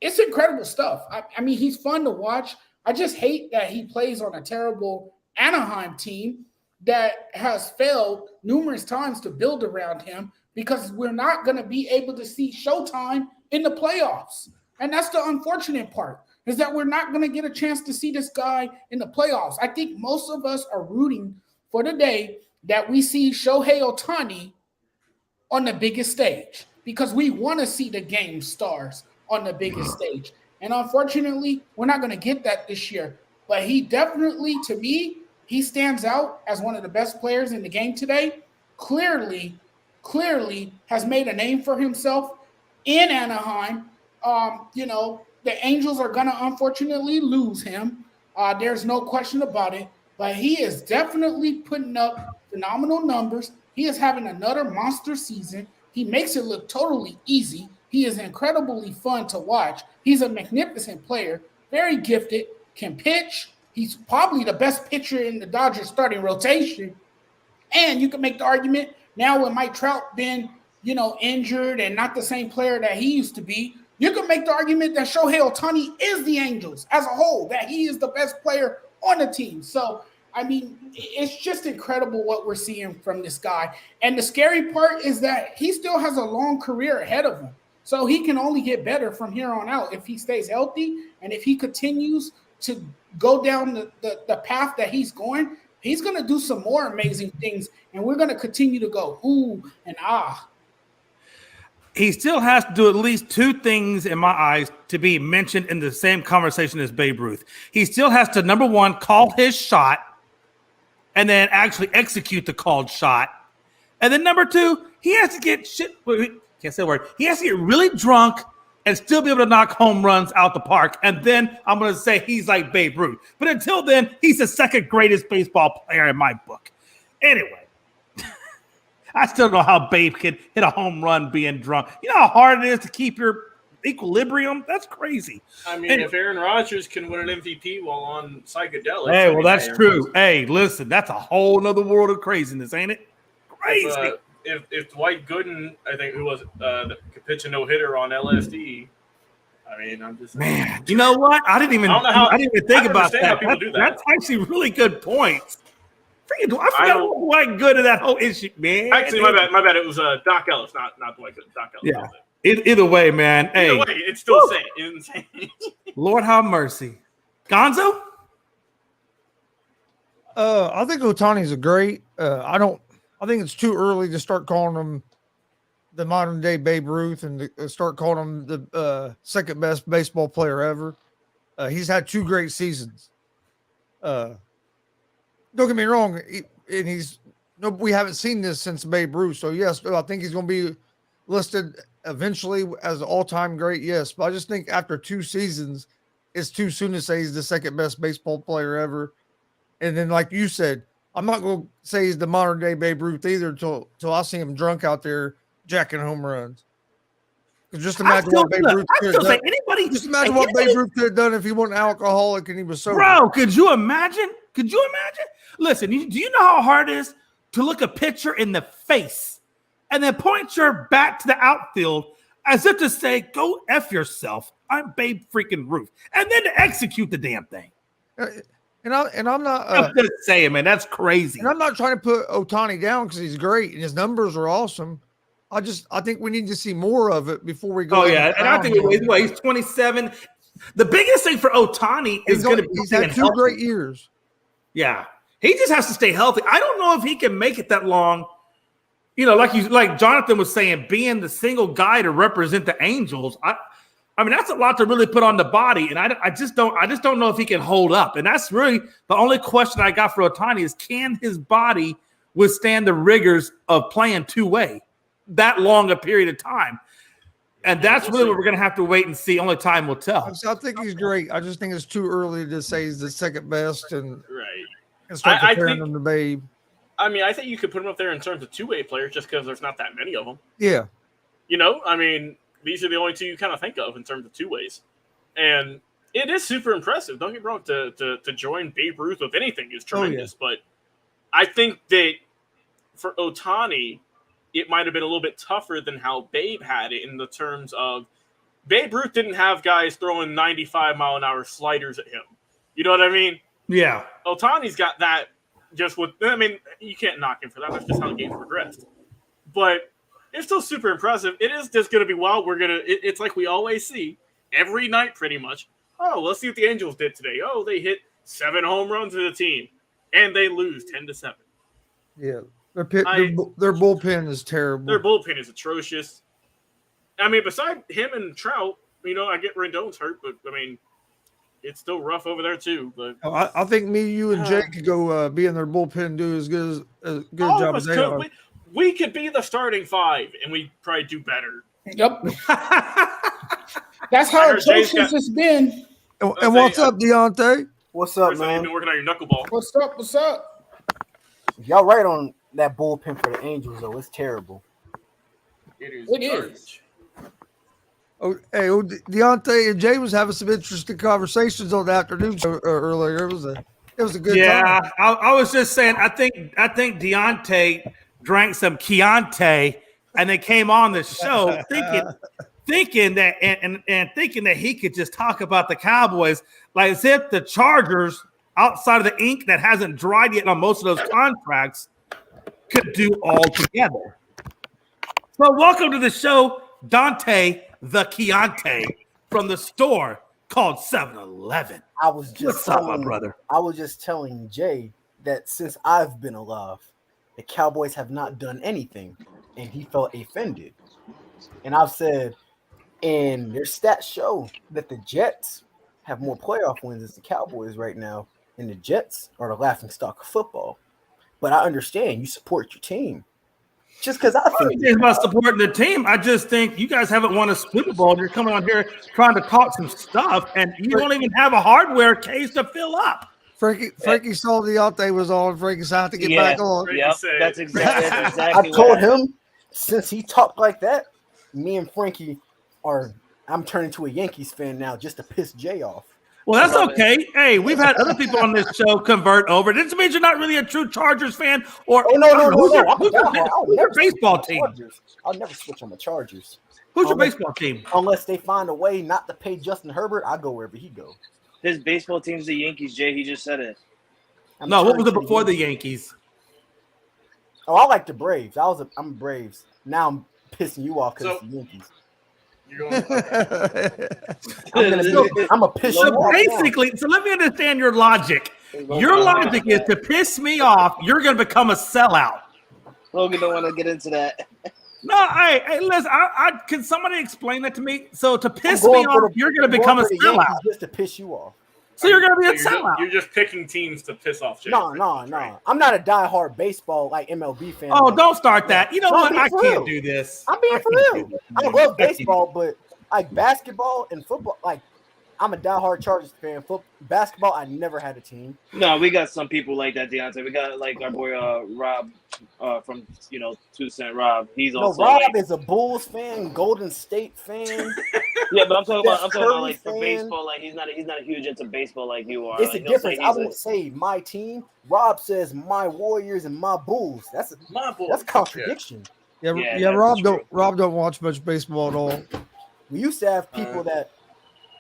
It's incredible stuff. I mean, he's fun to watch. I just hate that he plays on a terrible Anaheim team that has failed numerous times to build around him, because we're not going to be able to see Showtime in the playoffs. And that's the unfortunate part, is that we're not going to get a chance to see this guy in the playoffs. I think most of us are rooting for the day that we see Shohei Ohtani on the biggest stage, because we want to see the game stars on the biggest stage. And unfortunately, we're not going to get that this year. But he definitely, to me, he stands out as one of the best players in the game today. Clearly has made a name for himself in Anaheim. The Angels are going to unfortunately lose him. There's no question about it. But he is definitely putting up phenomenal numbers. He is having another monster season. He makes it look totally easy. He is incredibly fun to watch. He's a magnificent player, very gifted, can pitch. He's probably the best pitcher in the Dodgers starting rotation. And you can make the argument now with Mike Trout being, injured and not the same player that he used to be, you can make the argument that Shohei Ohtani is the Angels as a whole, that he is the best player on the team. So, I mean, it's just incredible what we're seeing from this guy. And the scary part is that he still has a long career ahead of him. So he can only get better from here on out if he stays healthy, and if he continues to go down the path that he's going. He's going to do some more amazing things, and we're going to continue to go, ooh and ah. he still has to do at least two things in my eyes to be mentioned in the same conversation as Babe Ruth. He still has to, number one, call his shot and then actually execute the called shot. And then number two, he has to get can't say a word. He has to get really drunk and still be able to knock home runs out the park. And then I'm going to say he's like Babe Ruth. But until then, he's the second greatest baseball player in my book. Anyway, I still don't know how Babe can hit a home run being drunk. You know how hard it is to keep your equilibrium? That's crazy. I mean, if Aaron Rodgers can win an MVP while on psychedelics. Hey, well, that's true. Hey, listen, that's a whole nother world of craziness, ain't it? Crazy. If Dwight Gooden, I think, who was could pitch a no-hitter on LSD, I mean, I'm just man. You know what? I didn't even think about that. How people do that. That's actually really good points. I forgot Dwight Gooden that whole issue, man. Actually, my bad. It was Doc Ellis, not Dwight Gooden. Doc Ellis. Yeah. Either way, man. Hey, it's still insane. Lord have mercy. Gonzo? I think Ohtani's a great. I think it's too early to start calling him the modern day Babe Ruth and to start calling him the second best baseball player ever. He's had two great seasons. Don't get me wrong, we haven't seen this since Babe Ruth. So yes, I think he's going to be listed eventually as an all-time great. Yes, but I just think after two seasons, it's too soon to say he's the second best baseball player ever. And then, like you said, I'm not going to say he's the modern day Babe Ruth either until I see him drunk out there jacking home runs. Just imagine what Babe Ruth could have done. Just imagine what Babe Ruth could have done if he wasn't an alcoholic and he was sober. Bro, could you imagine? Listen, do you know how hard it is to look a pitcher in the face and then point your bat to the outfield as if to say, go F yourself, I'm Babe freaking Ruth, and then to execute the damn thing. And I'm not I'm just saying, man, that's crazy. And I'm not trying to put Ohtani down because he's great and his numbers are awesome. I think we need to see more of it before we go. Oh yeah, and I think he's 27. The biggest thing for Ohtani is going to be he's had two great years. Yeah, he just has to stay healthy. I don't know if he can make it that long. You know, like Johnathan was saying, being the single guy to represent the Angels. I mean, that's a lot to really put on the body, and I just don't know if he can hold up. And that's really the only question I got for Ohtani is, can his body withstand the rigors of playing two-way that long a period of time? And that's really what we're going to have to wait and see. Only time will tell. I think he's great. I just think it's too early to say he's the second best and start comparing him to Babe. I mean, I think you could put him up there in terms of two-way players just because there's not that many of them. Yeah. You know, I mean, these are the only two you kind of think of in terms of two ways. And it is super impressive. Don't get me wrong, to join Babe Ruth with anything is tremendous. Oh, yeah. But I think that for Ohtani, it might have been a little bit tougher than how Babe had it in the terms of Babe Ruth didn't have guys throwing 95-mile-an-hour sliders at him. You know what I mean? Yeah. Ohtani's got that just with – I mean, you can't knock him for that. That's just how the game's progressed. But – it's still super impressive. It is just going to be wild. It's like we always see every night pretty much. Oh, let's see what the Angels did today. Oh, they hit 7 home runs to the team, and they lose 10-7. Yeah, their bullpen is terrible. Their bullpen is atrocious. I mean, beside him and Trout, you know, I get Rendon's hurt, but, I mean, it's still rough over there too. But I think me, you, and Jake could go be in their bullpen and do as good job as they are. We could be the starting 5, and we'd probably do better. Yep. That's how atrocious it's been. And what's up, Deontay? What's up, You've man? been working on your knuckleball. What's up? Y'all right on that bullpen for the Angels, though. It's terrible. It is. Oh, hey, Deontay and Jay was having some interesting conversations on the afternoon show earlier. It was a good time. Yeah, I was just saying. I think Deontay drank some Chianti and they came on the show thinking that and thinking that he could just talk about the Cowboys like as if the Chargers, outside of the ink that hasn't dried yet on most of those contracts, could do all together. So welcome to the show, Dante the Chianti from the store called 7-Eleven. What's up, my brother? I was just telling Jay that since I've been alive, the Cowboys have not done anything, and he felt offended. And I've said, and their stats show that the Jets have more playoff wins as the Cowboys right now, and the Jets are the laughing stock of football. But I understand you support your team. Just because I think it's about supporting the team. I just think you guys haven't won a Super Bowl. You're coming on here trying to talk some stuff, and you don't even have a hardware case to fill up. Frankie saw the Deontay was on. Frankie said, I have to get back on. Yep, that's exactly I told him, since he talked like that, me and Frankie I'm turning to a Yankees fan now just to piss Jay off. Well, that's okay. Hey, we've had other people on this show convert over. This means you're not really a true Chargers fan. Or who's your baseball team? I'll never switch on the Chargers. Who's your baseball team? Unless they find a way not to pay Justin Herbert, I'll go wherever he goes. His baseball team's the Yankees, Jay. He just said it. No, what was it before the Yankees? Oh, I like the Braves. I'm Braves. Now I'm pissing you off because it's the Yankees. I'm a piss you off. Basically, so let me understand your logic. Your logic is to piss me off, you're going to become a sellout. Logan don't want to get into that. No, hey, listen, can somebody explain that to me? So to piss me off, you're going to become a sellout. Just to piss you off. So you're going to be a sellout. You're just picking teams to piss off Jay. No. I'm not a diehard baseball like MLB fan. Oh, don't start that. You know what? I can't do this. I'm being for real. I love baseball, but like basketball and football, like I'm a diehard Chargers fan. Basketball, I never had a team. No, we got some people like that, Deontay. We got like our boy Rob from 2 Cent Rob. He's also Rob is a Bulls fan, Golden State fan. Yeah, but I'm talking about like for baseball. Like he's not huge into baseball like you are. It's a difference. I won't say my team. Rob says my Warriors and my Bulls. That's contradiction. Yeah. Rob don't watch much baseball at all. We used to have people that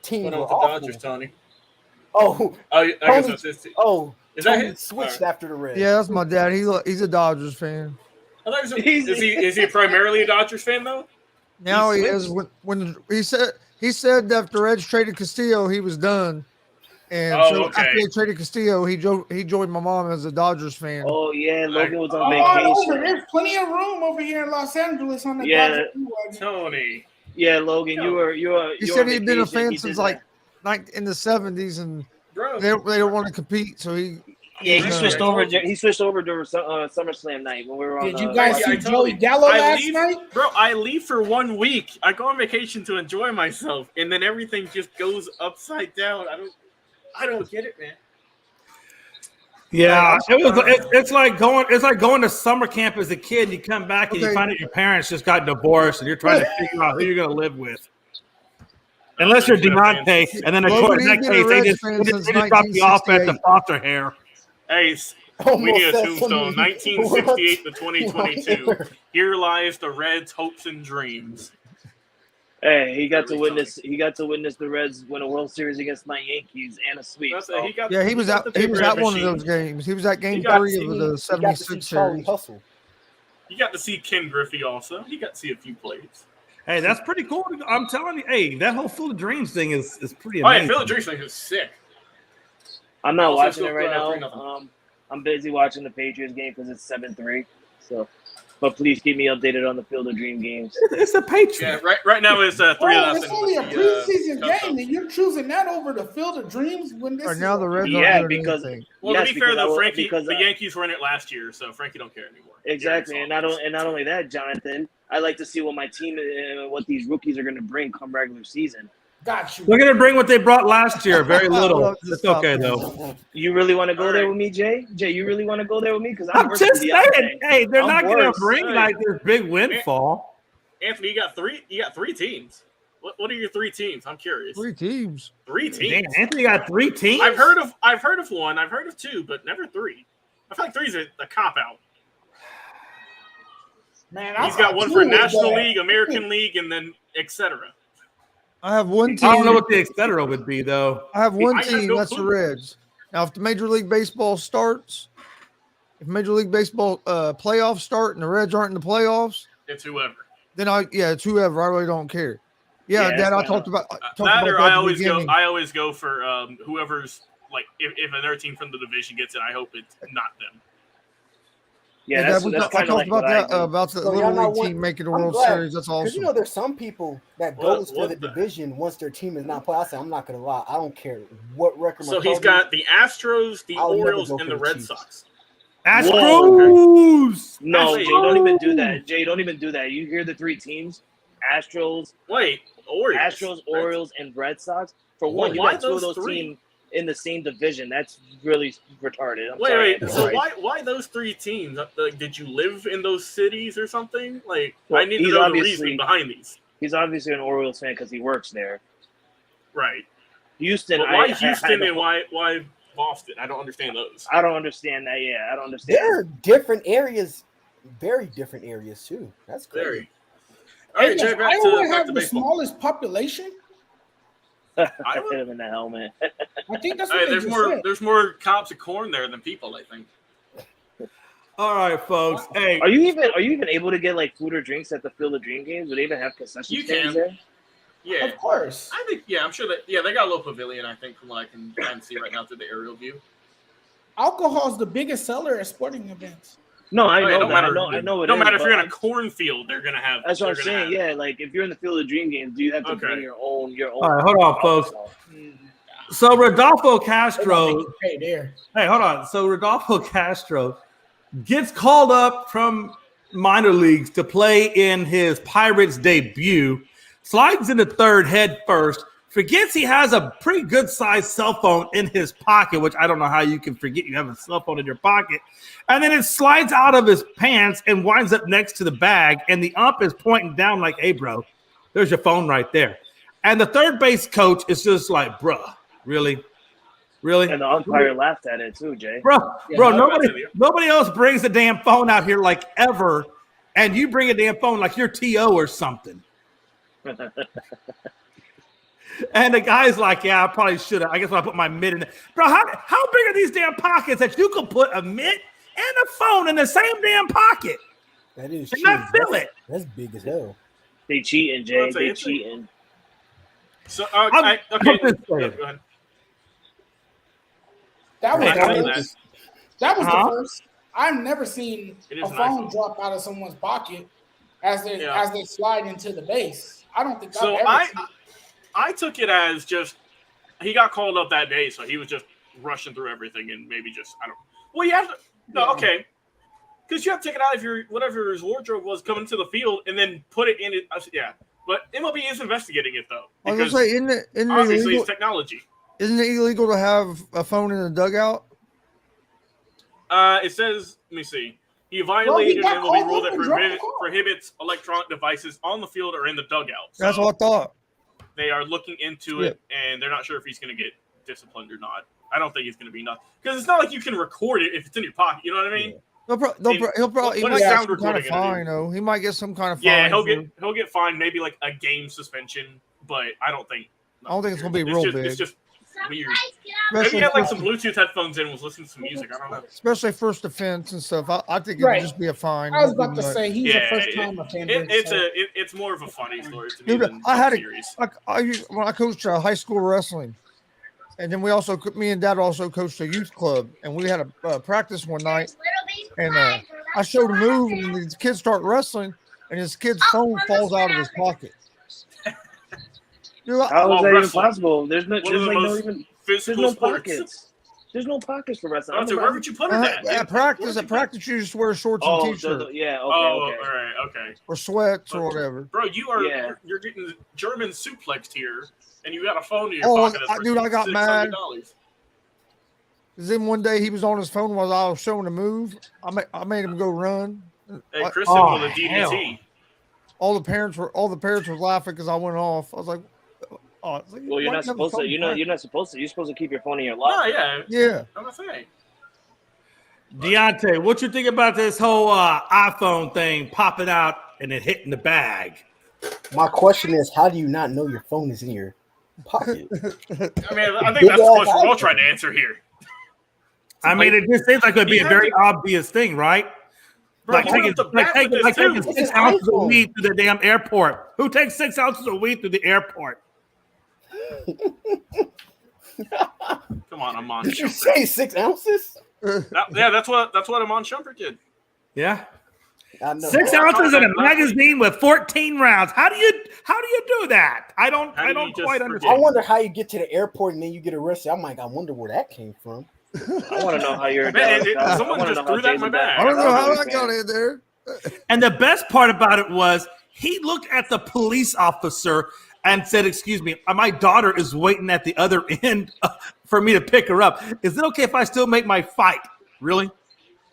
teams were the awful. Dodgers, Tony. I guess that's his team. Is that Tony switched after the Reds. Yeah, that's my dad. He's a Dodgers fan. Is he primarily a Dodgers fan though? Now he is. When he said that if the Reds traded Castillo, he was done. And after they traded Castillo, he joined my mom as a Dodgers fan. Oh yeah, Logan was on vacation. There's plenty of room over here in Los Angeles on the Dodgers. Tony. Yeah, Logan, you were. He said he'd been a fan since like in the 70s, and they don't want to compete, so he. Yeah, he switched over. He switched over during SummerSlam night when we were on. Did you guys see Joey Gallo last night? Bro, I leave for 1 week. I go on vacation to enjoy myself, and then everything just goes upside down. I don't get it, man. Yeah, it's like going to summer camp as a kid. You come back and you find out your parents just got divorced, and you're trying to figure out who you're going to live with. Unless you're Deontay, and then of course in that case they just drop you off at the foster care. Hey, we need a tombstone. 1968 to 2022. Here lies the Reds' hopes and dreams. Hey, he got to witness the Reds win a World Series against my Yankees and a sweep. He was at one of those games. He was at game 3 of the 76 series. You got to see Ken Griffey also. You got to see a few plays. Hey, that's pretty cool. I'm telling you, hey, that whole Field of Dreams thing is pretty amazing. Oh, yeah, Field of Dreams thing is sick. I'm not watching it right now. I'm busy watching the Patriots game because it's 7-3. So, but please keep me updated on the Field of Dream games. It's the Patriots. Yeah, right now it's 3-0. It's only a preseason game, and you're choosing that over the Field of Dreams when this. Now the Reds because to be fair though, Frankie, the Yankees were in it last year, so Frankie don't care anymore. Exactly, and not only that, Johnathan, I like to see what my team and what these rookies are going to bring come regular season. Got you. We're going to bring what they brought last year. Very little. It's okay, though. You really want to go there with me, Jay? Jay, you really want to go there with me? Because I'm just saying, hey, they're not going to bring like this big windfall. Anthony, you got three teams. What are your 3 teams? I'm curious. 3 teams. 3 teams. Man, Anthony got 3 teams. I've heard of one. I've heard of 2, but never 3. I feel like 3 is a cop out. Man, he's got one for National League, American League, and then etc. I have one team. I don't know what the etc. would be, though. I have one team. That's the Reds. Now, if the Major League Baseball starts, if Major League Baseball playoffs start and the Reds aren't in the playoffs, it's whoever. Then it's whoever. I really don't care. Yeah, Dad, I talked about that. Or I always go for whoever's like if another team from the division gets it. I hope it's not them. Yeah, I that's talked kind of like about what I that do. about the So little y'all league not team making the I'm World glad, Series. That's Because awesome. there's some people that What- goes for what the the- division once their team is not playing. I say I'm not gonna lie. I don't care what record. So he's got the Astros, the I'll never Orioles, go and for the the Red Chiefs. Sox. Astros. No, Wait. Jay, don't even do that. Jay, don't even do that. You hear the three teams: Astros, Wait, Orioles. Orioles, and Red Sox. For Well, one, you why got two of those those three? teams in the same division. That's really retarded. I'm sorry, Wait. Andy So Rice. why those three teams? Like, did you live in those cities or something? Like, Well, I need to he's know the obviously- reasoning behind these. He's obviously an Orioles fan because he works there. Right. Houston, But why I Houston don't- and why Boston? I don't understand those. I don't understand that. Yeah, I don't understand. There are different areas, very different areas too. That's crazy. Very. All right, Hey, Jay, does back Iowa to have the baseball. smallest population? Hit him in the helmet. I think that's Hey, what they there's just more. said. There's more cops of corn there than people. I think. All right, folks. Hey, Are you even able to get like food or drinks at the Field of Dream games? Do they even have concession You stands can. there? Yeah. Of course. I think. Yeah, I'm sure that. Yeah, they got a little pavilion. I think from what I can kind of see right now through the aerial view. Alcohol is the biggest seller at sporting events. No, I Oh, yeah, know don't that. matter- I know it No is, matter if but you're in a I'm- cornfield, they're gonna have. That's what I'm they're gonna saying. have- Yeah, like if you're in the Field of Dream games, do you have to Okay. bring your own? all right, hold on, folks. alcohol? So Rodolfo They gonna Castro. make you pay there. Hey, hold on. So Rodolfo Castro gets called up from minor leagues to play in his Pirates debut, slides into third head first, forgets he has a pretty good sized cell phone in his pocket, which I don't know how you can forget you have a cell phone in your pocket. And then it slides out of his pants and winds up next to the bag. And the ump is pointing down like, hey, bro, there's your phone right there. And the third base coach is just like, bruh, really? Really? And the umpire laughed at it too, Jay. Bro, Yeah, bro, I was about to say, nobody else brings a damn phone out here like ever, and you bring a damn phone like you're TO or something. And the guy's like, yeah, I probably should have. I guess I'll put my mitt in there. Bro, how big are these damn pockets that you can put a mitt and a phone in the same damn pocket That is and true. not feel it? That's big as hell. They cheating, Jay. Well, it's a- They it's a- cheating. So I'm okay. just Go saying. ahead. That was Hey, the I mean first. That was Huh? the first. I've never seen It a is an phone iPhone. drop out of someone's pocket as they slide into the base. I don't think So I've ever seen. I took it as just he got called up that day, so he was just rushing through everything and maybe just I don't. Well, you have to okay, because you have to take it out of your whatever his wardrobe was coming to the field and then put it in it. Yeah, but MLB is investigating it though I was because gonna say, isn't it obviously illegal? it's technology. Isn't it illegal to have a phone in the dugout? It says, let me see. He violated got an MLB called rule up that and dropped the call. prohibits electronic devices on the field or in the dugout. So That's what I thought. they are looking into it, and they're not sure if he's going to get disciplined or not. I don't think he's going to be not because it's not like you can record it if it's in your pocket. You know what I mean? He'll probably he what might is get sound some kind of recording gonna fine though. He might get some kind of fine. Yeah, he'll for- get fined, maybe like a game suspension, but I don't think. I don't think it's gonna be real big. It's just weird. Maybe he had like some Bluetooth headphones in and was listening to some music. I don't know. especially first offense and stuff. I think it Right. would just be a fine. I was about to say he's Yeah, a first time offender. It's more of a funny story to me Dude, than I had serious. when I coached high school wrestling, and then me and Dad also coached a youth club, and we had a practice one night, and I showed a move, and these kids start wrestling, and his kid's phone falls out of his pocket. Dude, How is that even wrestling. possible? There's no, One of there's the like no most even. physical There's no sports. pockets. There's no pockets for wrestling. Oh, so where would you put it at? at practice, you just wear shorts and Oh, t-shirt yeah. Okay. Oh, Okay. all right, okay. or sweats or whatever. Bro, Yeah. you're getting German suplexed here, and you got a phone in your Oh, pocket. That's dude, I got mad. $600. Because then one day he was on his phone while I was showing a move. I made him go run. Hey, I- Kristen Oh, with a DDT. all the parents were laughing because I went off. I was like, Well, you're why not do you have a supposed to. phone You're not supposed to. You're supposed to keep your phone in your Oh, locker. yeah. Yeah. I'm gonna say. Deontay, what you think about this whole iPhone thing popping out and it hitting the bag? My question is, how do you not know your phone is in your pocket? I mean, I think that's the question we're all trying to answer here. I mean, it just seems like it would be You a have very obvious thing, right? Bro, Like you went taking, up to like bat taking, with like this, taking too. 6 ounces of weed to the damn airport. Who takes 6 ounces of weed to the airport? Come on, Amon Did you Shumpert. say 6 ounces? Yeah, that's what Amon Shumpert did. Yeah. I know. 6 ounces in a magazine with 14 rounds. How do you do that? I don't quite understand. I wonder how you get to the airport and then you get arrested. I'm like, I wonder where that came from. I want to know how you're. Someone just threw that in my bag. I don't know how that got in there. And the best part about it was he looked at the police officer and said, "Excuse me, my daughter is waiting at the other end for me to pick her up. Is it okay if I still make my fight?" Really?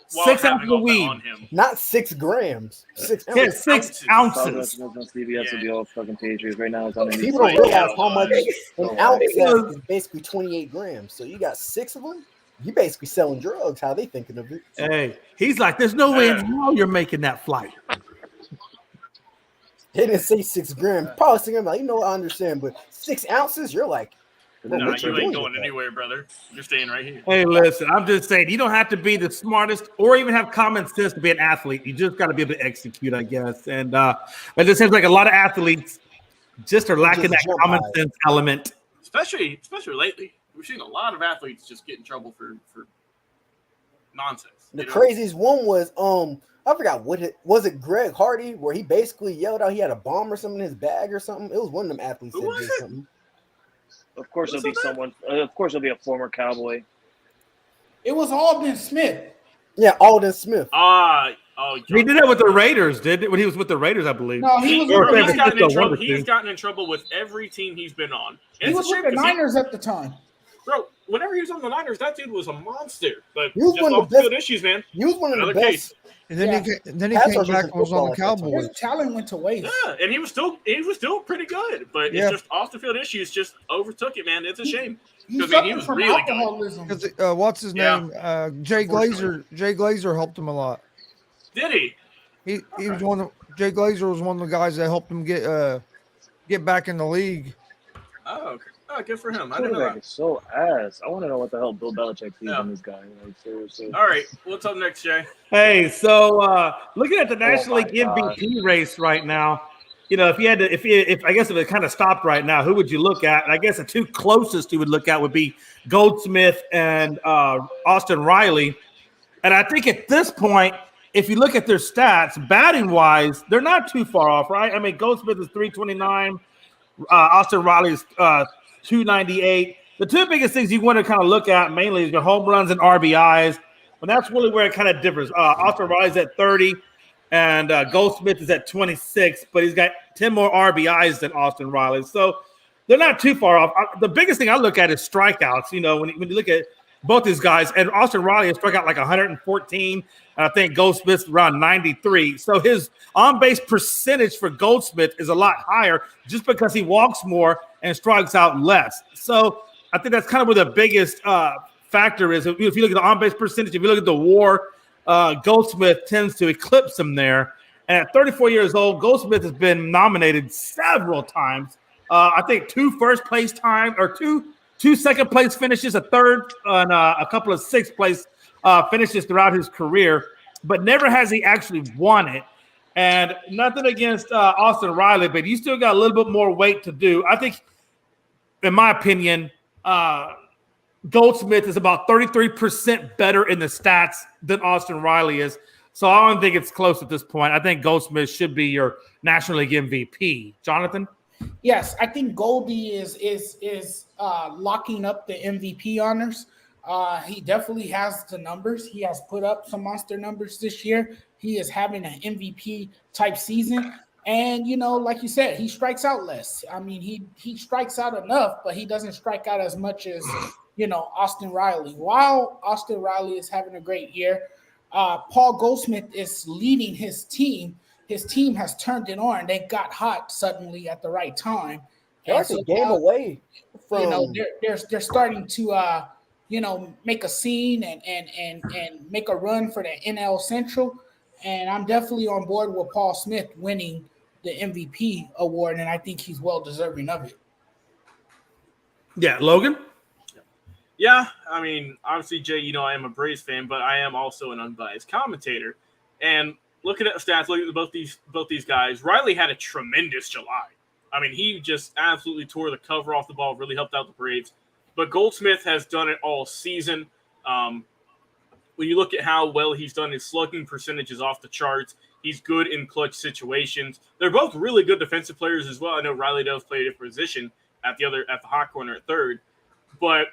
6 ounces of weed. Not 6 grams. 6 ounces. Yeah, 6 ounces. CBS will be all fucking Patriots right now. It's on People don't realize how much an ounce is basically 28 grams. So you got 6 of them. You basically selling drugs. How they thinking of it? Hey, he's like, "There's no way in hell you're making that flight." They didn't say 6 grams. Probably thinking like, I understand, but 6 ounces, you're like, no, you ain't going anywhere, brother. You're staying right here. Hey, listen, I'm just saying, you don't have to be the smartest or even have common sense to be an athlete. You just got to be able to execute, I guess. And it just seems like a lot of athletes just are lacking that common sense element. Especially lately. We've seen a lot of athletes just get in trouble for nonsense. The craziest one was, I forgot was it Greg Hardy, where he basically yelled out he had a bomb or something in his bag or something? It was one of them athletes that did something. Of course, it'll be someone. Of course, it'll be a former Cowboy. It was Alden Smith. Yeah, Alden Smith. He did that with the Raiders, when he was with the Raiders, I believe. No, he's gotten in trouble with every team he's been on. He was with the Niners at the time. Bro, whenever he was on the Niners, that dude was a monster. But he was just one of the off-field best issues, man. He was one of the best. Case. And then he came back and was on the Cowboys. His talent went to waste. Yeah, and he was still pretty good, but it's just off the field issues just overtook it, man. It's a shame. He was really alcoholism. good. What's his name? Jay Glazer. Jay Glazer helped him a lot. Did he? He was one of Jay Glazer was one of the guys that helped him get back in the league. Oh, okay. Oh, good for him. I didn't know that. So ass. I want to know what the hell Bill Belichick sees in this guy. Like, seriously. All right. What's up next, Jay? Hey, so looking at the National League MVP race right now, if you had to, if I guess if it kind of stopped right now, who would you look at? And I guess the two closest you would look at would be Goldsmith and Austin Riley. And I think at this point, if you look at their stats, batting wise, they're not too far off, right? I mean, Goldsmith is 329, Austin Riley is 298. The two biggest things you want to kind of look at mainly is your home runs and RBIs. And that's really where it kind of differs. Austin Riley's at 30 and Goldsmith is at 26, but he's got 10 more RBIs than Austin Riley. So they're not too far off. The biggest thing I look at is strikeouts. When you look at both these guys, and Austin Riley has struck out like 114, and I think Goldsmith's around 93. So his on-base percentage for Goldsmith is a lot higher just because he walks more and strikes out less. So I think that's kind of where the biggest factor is. If you look at the on-base percentage, if you look at the WAR, Goldsmith tends to eclipse him there. And at 34 years old, Goldsmith has been nominated several times. I think 2 first-place times or two second-place finishes, a third, and a couple of sixth-place finishes throughout his career, but never has he actually won it. And nothing against Austin Riley, but you still got a little bit more weight to do. I think, in my opinion, Goldsmith is about 33% better in the stats than Austin Riley is. So I don't think it's close at this point. I think Goldsmith should be your National League MVP. Johnathan? Yes, I think Goldie is locking up the MVP honors. He definitely has the numbers. He has put up some monster numbers this year. He is having an MVP type season. And, like you said, he strikes out less. I mean, he strikes out enough, but he doesn't strike out as much as, Austin Riley. While Austin Riley is having a great year, Paul Goldsmith is leading his team. His team has turned it on. They got hot suddenly at the right time. That's a game away from. They're starting to make a scene and make a run for the NL Central. And I'm definitely on board with Paul Smith winning the MVP award, and I think he's well deserving of it. Yeah, Logan? Yeah, I mean, obviously, Jay, I am a Braves fan, but I am also an unbiased commentator. And looking at the stats, looking at both these guys, Riley had a tremendous July. I mean, he just absolutely tore the cover off the ball, really helped out the Braves. But Goldsmith has done it all season. when you look at how well he's done, his slugging percentage is off the charts. He's good in clutch situations. They're both really good defensive players as well. I know Riley does play a different position at the hot corner at third, but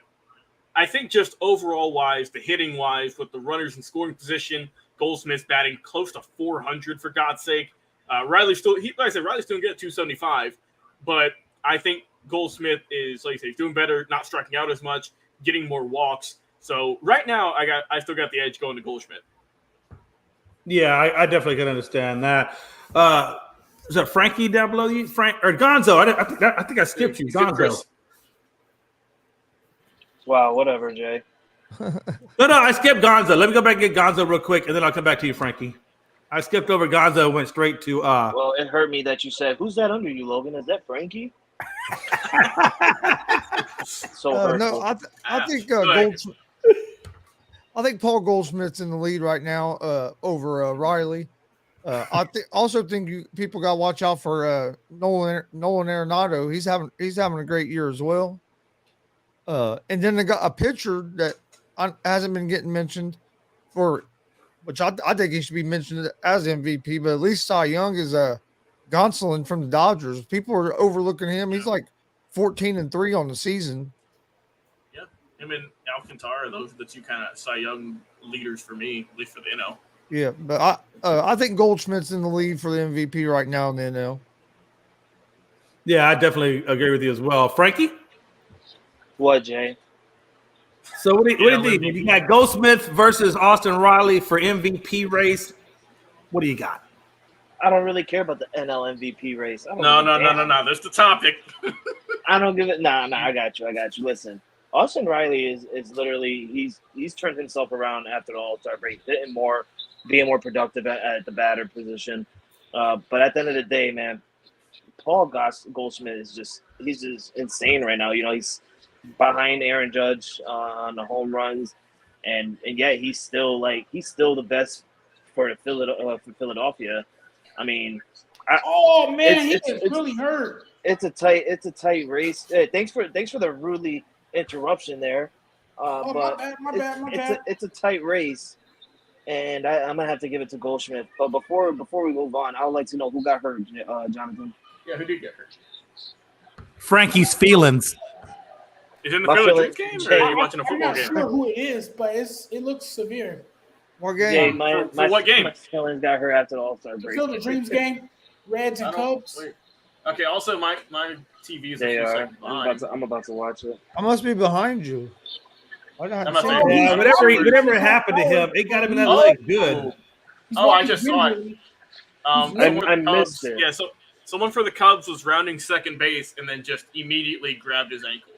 I think just overall wise, the hitting wise, with the runners in scoring position, Goldsmith's batting close to 400 for God's sake. Riley's still, like I said, Riley's still gonna get 275, but I think Goldsmith is, like I say, he's doing better, not striking out as much, getting more walks. So right now, I still got the edge going to Goldschmidt. Yeah, I definitely can understand that. Is that Frankie down below you? Frank or Gonzo? I think I skipped you. Gonzo. Wow, whatever, Jay. No, I skipped Gonzo. Let me go back and get Gonzo real quick, and then I'll come back to you, Frankie. I skipped over Gonzo, went straight to. Well, it hurt me that you said, "Who's that under you, Logan? Is that Frankie?" So no, I think I think Paul Goldschmidt's in the lead right now over Riley. I also think people got to watch out for Nolan Arenado. He's having a great year as well. And then they got a pitcher that hasn't been getting mentioned which I think he should be mentioned as MVP, but at least Cy Young is Gonsolin from the Dodgers. People are overlooking him. He's like 14-3 on the season. Yeah, him and Alcantara, those are the two kind of Cy Young leaders for me, at least for the NL. Yeah, but I think Goldschmidt's in the lead for the MVP right now in the NL. Yeah, I definitely agree with you as well, Frankie. What, Jay? So what do you think? You got Goldsmith versus Austin Riley for MVP race. What do you got? I don't really care about the NL MVP race. No. That's the topic. I don't give it. Nah. I got you. Listen, Austin Riley is literally he's turned himself around after the All-Star break, hitting more, being more productive at the batter position. But at the end of the day, man, Paul Goldschmidt is just insane right now. You know, he's behind Aaron Judge on the home runs, and yet he's still the best for Philadelphia. I mean, it's really hurt. It's a tight race. Thanks for the rudely interruption there. But my bad. It's a tight race, and I'm gonna have to give it to Goldschmidt. But before we move on, I would like to know who got hurt, Johnathan. Yeah, who did get hurt? Frankie's feelings. Is it in the Philly Dreams game, or are you watching a football game? I'm not sure who it is, but it looks severe. What game? Yeah, what game? My feelings got hurt after the All-Star break. The Dreams game, Reds and Cubs. Wait. Okay. Also, my TV is They a few are. seconds behind. I'm about to watch it. I must be behind you. Yeah, whatever happened to him, it got him in that leg good. I just saw it. I missed it. Yeah, so someone for the Cubs was rounding second base and then just immediately grabbed his ankle.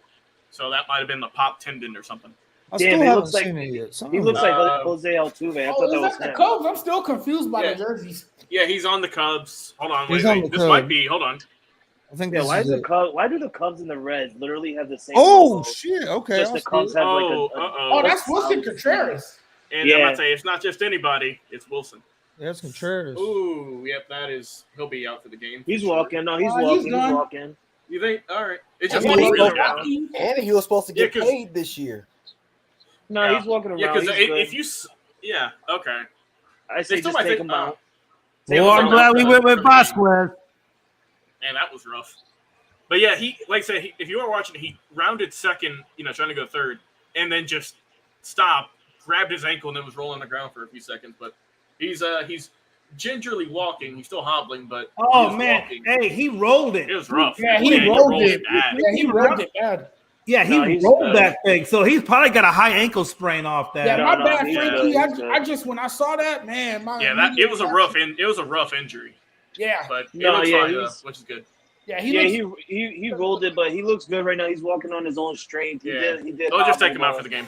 So that might have been the pop tendon or something. He looks like Jose Altuve. I thought that was the him. Cubs? I'm still confused by the jerseys. Yeah, he's on the Cubs. Hold on, wait. This Cubs. might be. Hold on. I think. Yeah, why do the Cubs and the Reds literally have the same? Oh logo? shit! Okay. Just the Cubs have that's Wilson Contreras. And I'm about to say it's not just anybody; it's Wilson. Yeah, it's Contreras. Ooh, yep, he'll be out for the game. He's walking. No, he's walking. You think? All right. It's just And really he was supposed to get paid this year. No, he's walking around. Yeah, because if you, okay. I say just take him out. Well, I'm glad we went with Vasquez. And that was rough. But yeah, he, like I said, if you were watching, he rounded second, trying to go third, and then just stopped, grabbed his ankle, and then was rolling on the ground for a few seconds. But he's gingerly walking. He's still hobbling, but walking. Hey, he rolled it. It was rough. Yeah, he rolled it. Bad. Yeah, he rolled it bad. Yeah, he rolled that thing. So he's probably got a high ankle sprain off that. Yeah, my bad, Frankie. I just when I saw that, man, it was a rough injury. Yeah, but it looks fine, which is good. Yeah, he rolled it, but he looks good right now. He's walking on his own strength. He did. They'll just take him out for the game.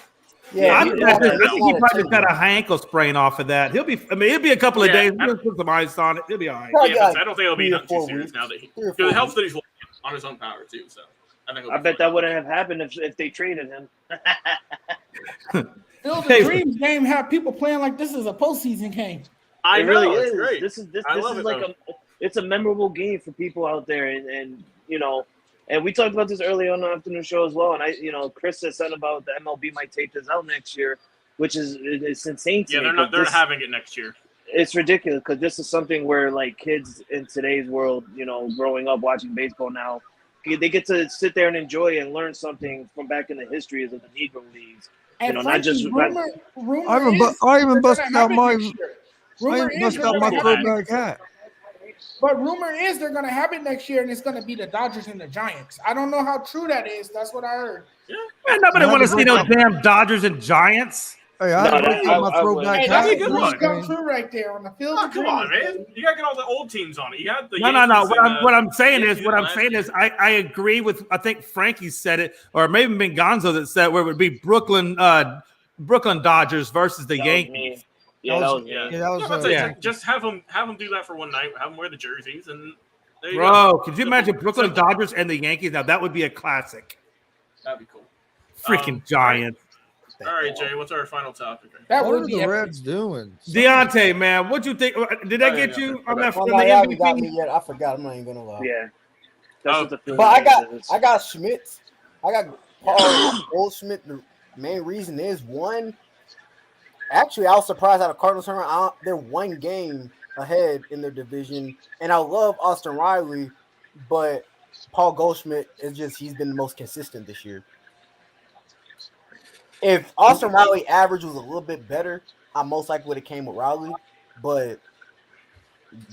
Yeah, I think he probably just got a high ankle sprain off of that. He'll be a couple of days. He'll put some ice on it. He'll be all right. Yeah, I don't think it'll be nothing too serious now that because it helps that he's walking on his own power too. So I bet that wouldn't have happened if they traded him. Phil, the Dreams game have people playing like this is a postseason game. It really is. Great. This is like it's a memorable game for people out there, and and we talked about this earlier on the afternoon show as well. And Chris said something about the MLB might take this out next year. which is it's insane to Yeah, me. they're not having it next year. It's ridiculous because this is something where like kids in today's world, growing up watching baseball now, they get to sit there and enjoy and learn something from back in the histories of the Negro Leagues. And not Frankie, just rumor I even busted out my throwback hat. But rumor is they're going to have it next year, and it's going to be the Dodgers and the Giants. I don't know how true that is. That's what I heard. Man, nobody want to see no damn Dodgers and Giants. Hey, I my throwback Hey, hat. that's a good one. Come true right there on the field. Oh, come on, man! You gotta get all the old teams on it. You got the No. What I'm saying is, I agree with. I think Frankie said it, or maybe Bengonzo that said where it would be Brooklyn Dodgers versus the Yankees. Just have them do that for one night. Have them wear the jerseys, and there you Bro, go. could you imagine Brooklyn Dodgers and the Yankees? Now that would be a classic. That'd be cool. Freaking Giants. All right, Jay. What's our final topic? What are the Reds doing? Deontay, man, what you think? Did that get you on that? Well, you haven't got me yet. I forgot. I'm not even gonna lie. Yeah. That's what the But I got Schmitz. I got Paul Goldschmidt. The main reason is one. Actually, I was surprised out of Cardinals tournament. They're one game ahead in their division, and I love Austin Riley, but Paul Goldschmidt he's been the most consistent this year. If Austin Riley average was a little bit better, I most likely would have came with Riley. But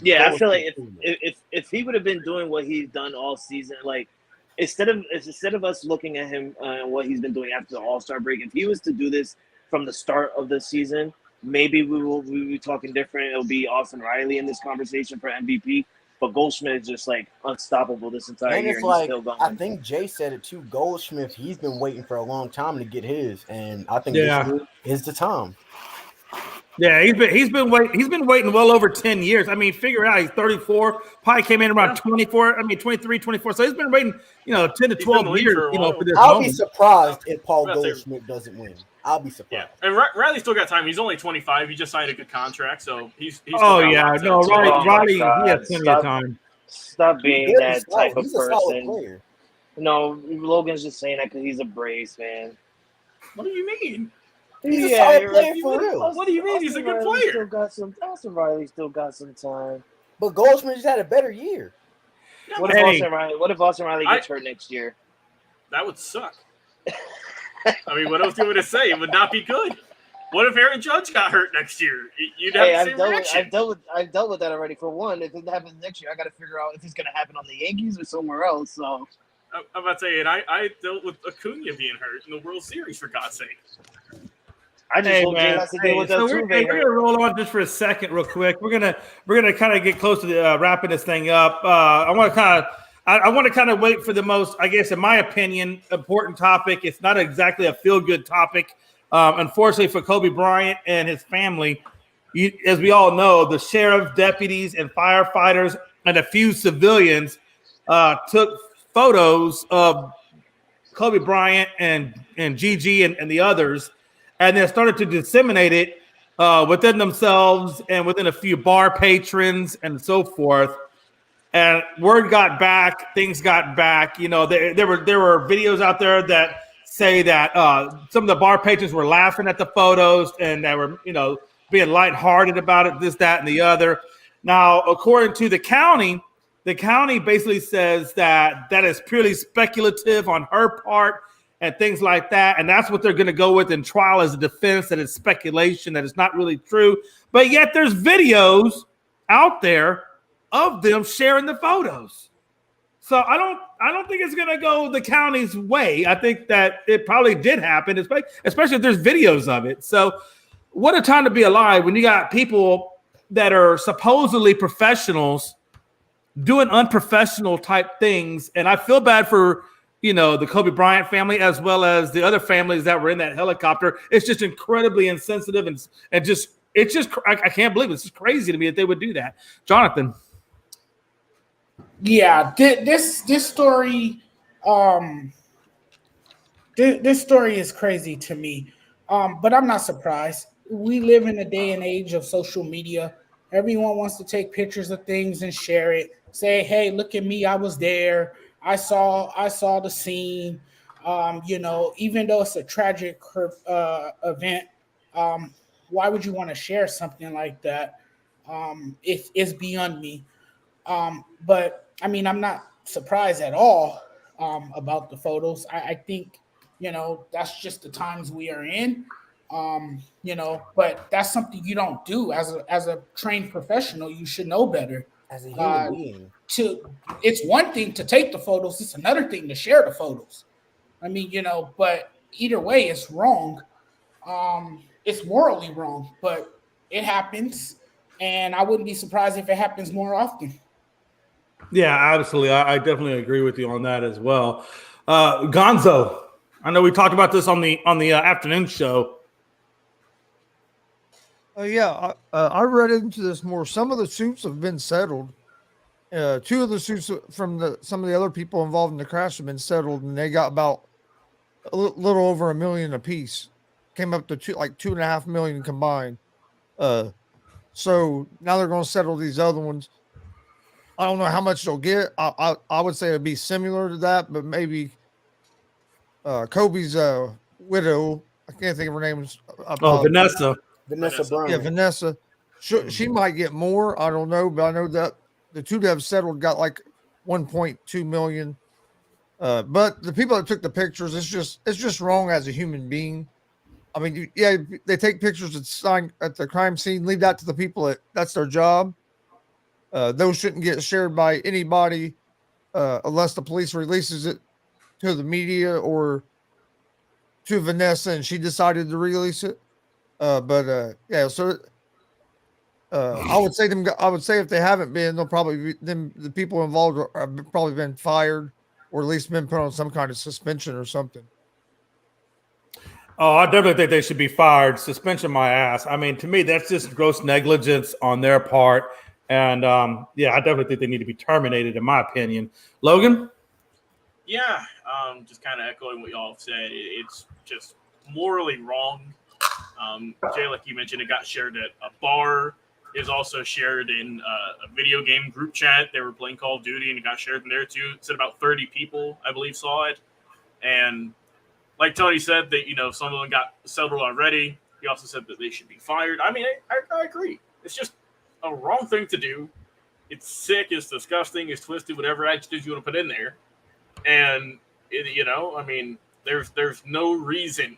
yeah, I feel like if he would have been doing what he's done all season, like instead of us looking at him and what he's been doing after the All-Star break, if he was to do this from the start of the season, maybe we will be talking different. It'll be Austin Riley in this conversation for MVP. But Goldschmidt is just like unstoppable this entire year. And it's like I think Jay said it too. Goldschmidt, he's been waiting for a long time to get his, and I think this is the time. Yeah, he's been waiting well over 10 years. I mean, figure out he's 34, probably came in around 24. I mean, 23, 24. So he's been waiting, 10 to 12 years, for this I'll moment. be surprised if Paul Goldschmidt doesn't win. I'll be surprised. Yeah, and Riley's still got time. He's only 25. He just signed a good contract, so he's Riley, he has plenty of time. Stop being that type of He's a solid person. player. No, Logan's just saying that because he's a Braves fan. What do you mean? He's a solid player for real. What do you mean? He's a good player. Austin Riley still got some time. But Goldschmidt just had a better year. What if Austin Riley gets hurt next year? That would suck. I mean, what else do you want to say? It would not be good. What if Aaron Judge got hurt next year? You'd have the same reaction. I've dealt with that already. For one, if it happens next year, I got to figure out if it's going to happen on the Yankees or somewhere else. So I'm about to say, and I dealt with Acuna being hurt in the World Series, for God's sake. I just hope Jay has to deal with that too. We're gonna roll on just for a second, real quick. We're gonna kind of get close to the, wrapping this thing up. I want to kind of wait for the most, I guess, in my opinion, important topic. It's not exactly a feel-good topic. Unfortunately for Kobe Bryant and his family, as we all know, the sheriff, deputies, and firefighters and a few civilians took photos of Kobe Bryant and Gigi and the others, and then started to disseminate it within themselves and within a few bar patrons and so forth. And word got back, things got back. There were videos out there that say that some of the bar patrons were laughing at the photos and they were, being lighthearted about it, this, that, and the other. Now, according to the county basically says that is purely speculative on her part and things like that. And that's what they're going to go with in trial as a defense, that it's speculation, that it's not really true. But yet there's videos out there of them sharing the photos. So I don't think it's going to go the county's way. I think that it probably did happen, especially if there's videos of it. So what a time to be alive when you got people that are supposedly professionals doing unprofessional type things. And I feel bad for, the Kobe Bryant family, as well as the other families that were in that helicopter. It's just incredibly insensitive and I can't believe it. It's just crazy to me that they would do that. Johnathan. Yeah, this story, this story is crazy to me, but I'm not surprised. We live in a day and age of social media. Everyone wants to take pictures of things and share it. Say, hey, look at me, I was there. I saw the scene. Even though it's a tragic event, Why would you want to share something like that? It's beyond me. But I mean, I'm not surprised at all about the photos. I think, that's just the times we are in. But that's something you don't do as a trained professional. You should know better. As a human being. It's one thing to take the photos, it's another thing to share the photos. I mean, but either way, it's wrong. It's morally wrong, but it happens, and I wouldn't be surprised if it happens more often. Yeah, absolutely. I definitely agree with you on that as well. Gonzo, I know we talked about this on the afternoon show. I read into this more. Some of the suits have been settled. Two of the suits from some of the other people involved in the crash have been settled, and they got about a little over $1 million apiece. Came up to $2.5 million combined. So now they're going to settle these other ones. I don't know how much they'll get. I would say it'd be similar to that, but maybe Kobe's widow. I can't think of her name. Vanessa. Vanessa Brown. Yeah, Vanessa. She might get more. I don't know, but I know that the two that have settled got like 1.2 million. But the people that took the pictures, it's just wrong as a human being. I mean, they take pictures at the crime scene, leave that to the people that's their job. Those shouldn't get shared by anybody unless the police releases it to the media or to Vanessa and she decided to release it. So I would say if they haven't been, they'll probably the people involved have probably been fired or at least been put on some kind of suspension or something. Oh, I definitely think they should be fired. Suspension my ass. I mean, to me, that's just gross negligence on their part. And I definitely think they need to be terminated, in my opinion. Logan? Yeah, just kind of echoing what y'all have said. It's just morally wrong. Jay, like you mentioned, it got shared at a bar. It was also shared in a video game group chat. They were playing Call of Duty, and it got shared in there too. It said about 30 people, I believe, saw it. And like Tony said, that some of them got settled already. He also said that they should be fired. I mean, I agree. It's just a wrong thing to do. It's sick. It's disgusting. It's twisted. Whatever adjectives you want to put in there. And there's no reason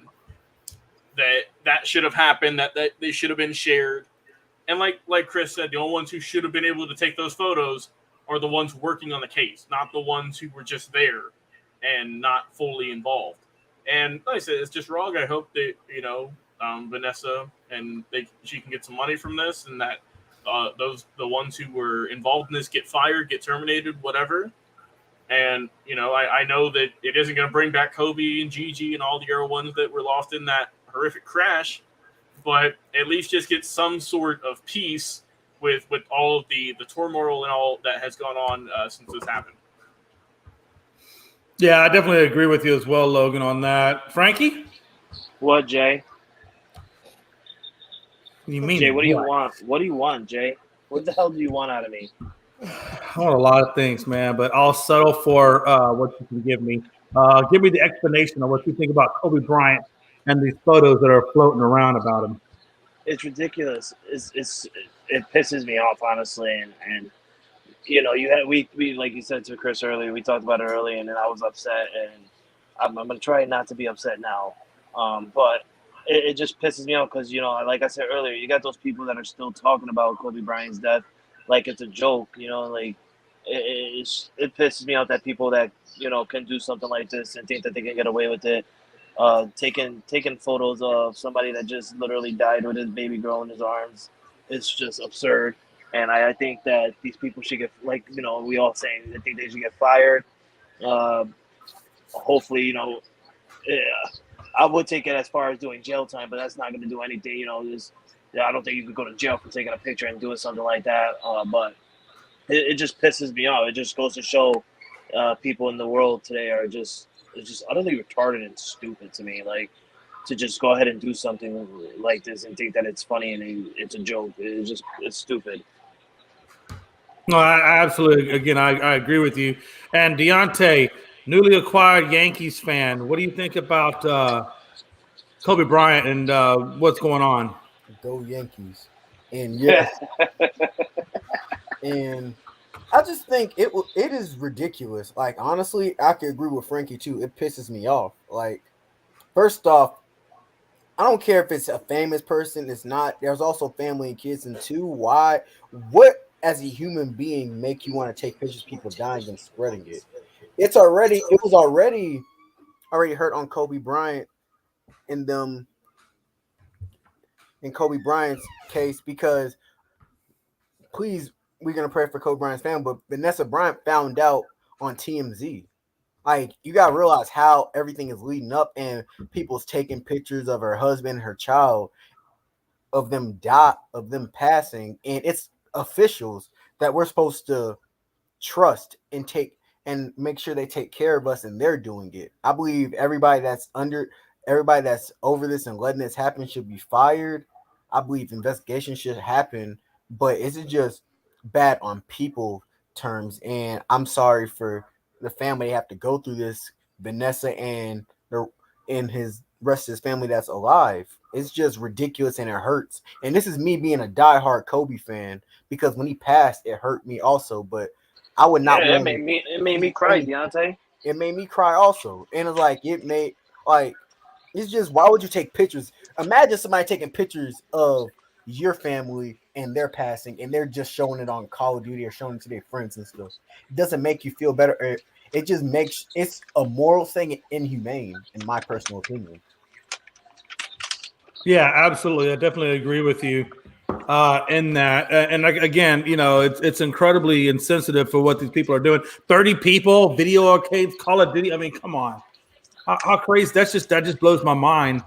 that should have happened. That they should have been shared. And like Chris said, the only ones who should have been able to take those photos are the ones working on the case, not the ones who were just there and not fully involved. And like I said, it's just wrong. I hope that Vanessa and she can get some money from this, and that the ones who were involved in this get fired, get terminated, whatever. And I know that it isn't going to bring back Kobe and Gigi and all the other ones that were lost in that horrific crash, but at least just get some sort of peace with all of the turmoil and all that has gone on since this happened. Yeah, I definitely agree with you as well, Logan, on that. Frankie? What, Jay? You mean Jay, what do you want? What do you want, Jay? What the hell do you want out of me? I want a lot of things, man, but I'll settle for what you can give me. Give me the explanation of what you think about Kobe Bryant and these photos that are floating around about him. It's ridiculous. It pisses me off, honestly, and we like you said to Chris earlier, we talked about it earlier, and then I was upset, and I'm gonna try not to be upset now, but it just pisses me off because like I said earlier, you got those people that are still talking about Kobe Bryant's death like it's a joke, like it pisses me off that people that can do something like this and think that they can get away with it. Taking photos of somebody that just literally died with his baby girl in his arms. It's just absurd. And I think that these people should get, we all saying, I think they should get fired. Hopefully, I would take it as far as doing jail time, but that's not going to do anything. I don't think you could go to jail for taking a picture and doing something like that. But it just pisses me off. It just goes to show people in the world today are just utterly retarded and stupid to me. Like, to just go ahead and do something like this and think that it's funny and it's a joke. It's stupid. No, I absolutely. Again, I agree with you. And Deontay, newly acquired Yankees fan, what do you think about Kobe Bryant and what's going on. Go Yankees. And yes. And I just think it is ridiculous. Like, honestly, I could agree with Frankie too. It pisses me off. Like, first off, I don't care if it's a famous person. It's not. There's also family and kids. And two, why? What as a human being make you want to take pictures of people dying and spreading it? It was already hurt on Kobe Bryant in Kobe Bryant's case, because please, we're gonna pray for Kobe Bryant's family, but Vanessa Bryant found out on TMZ. Like, you gotta realize how everything is leading up, and people's taking pictures of her husband, her child, of them passing, and it's officials that we're supposed to trust and make sure they take care of us, and they're doing it. I believe everybody that's over this and letting this happen should be fired. I believe investigation should happen, but it's just bad on people terms, and I'm sorry for the family have to go through this, Vanessa and his rest of his family that's alive. It's just ridiculous, and it hurts. And this is me being a diehard Kobe fan, because when he passed, it hurt me also. But I would not. Yeah, it made me cry, Deontay. It made me cry also, and it's like it's just, why would you take pictures? Imagine somebody taking pictures of your family and they're passing, and they're just showing it on Call of Duty or showing it to their friends and stuff. It doesn't make you feel better. It just makes it's a moral thing, inhumane, in my personal opinion. Yeah, absolutely. I definitely agree with you in that. And again, it's incredibly insensitive for what these people are doing. 30 people, video arcades, Call of Duty. I mean, come on. How crazy. That just blows my mind,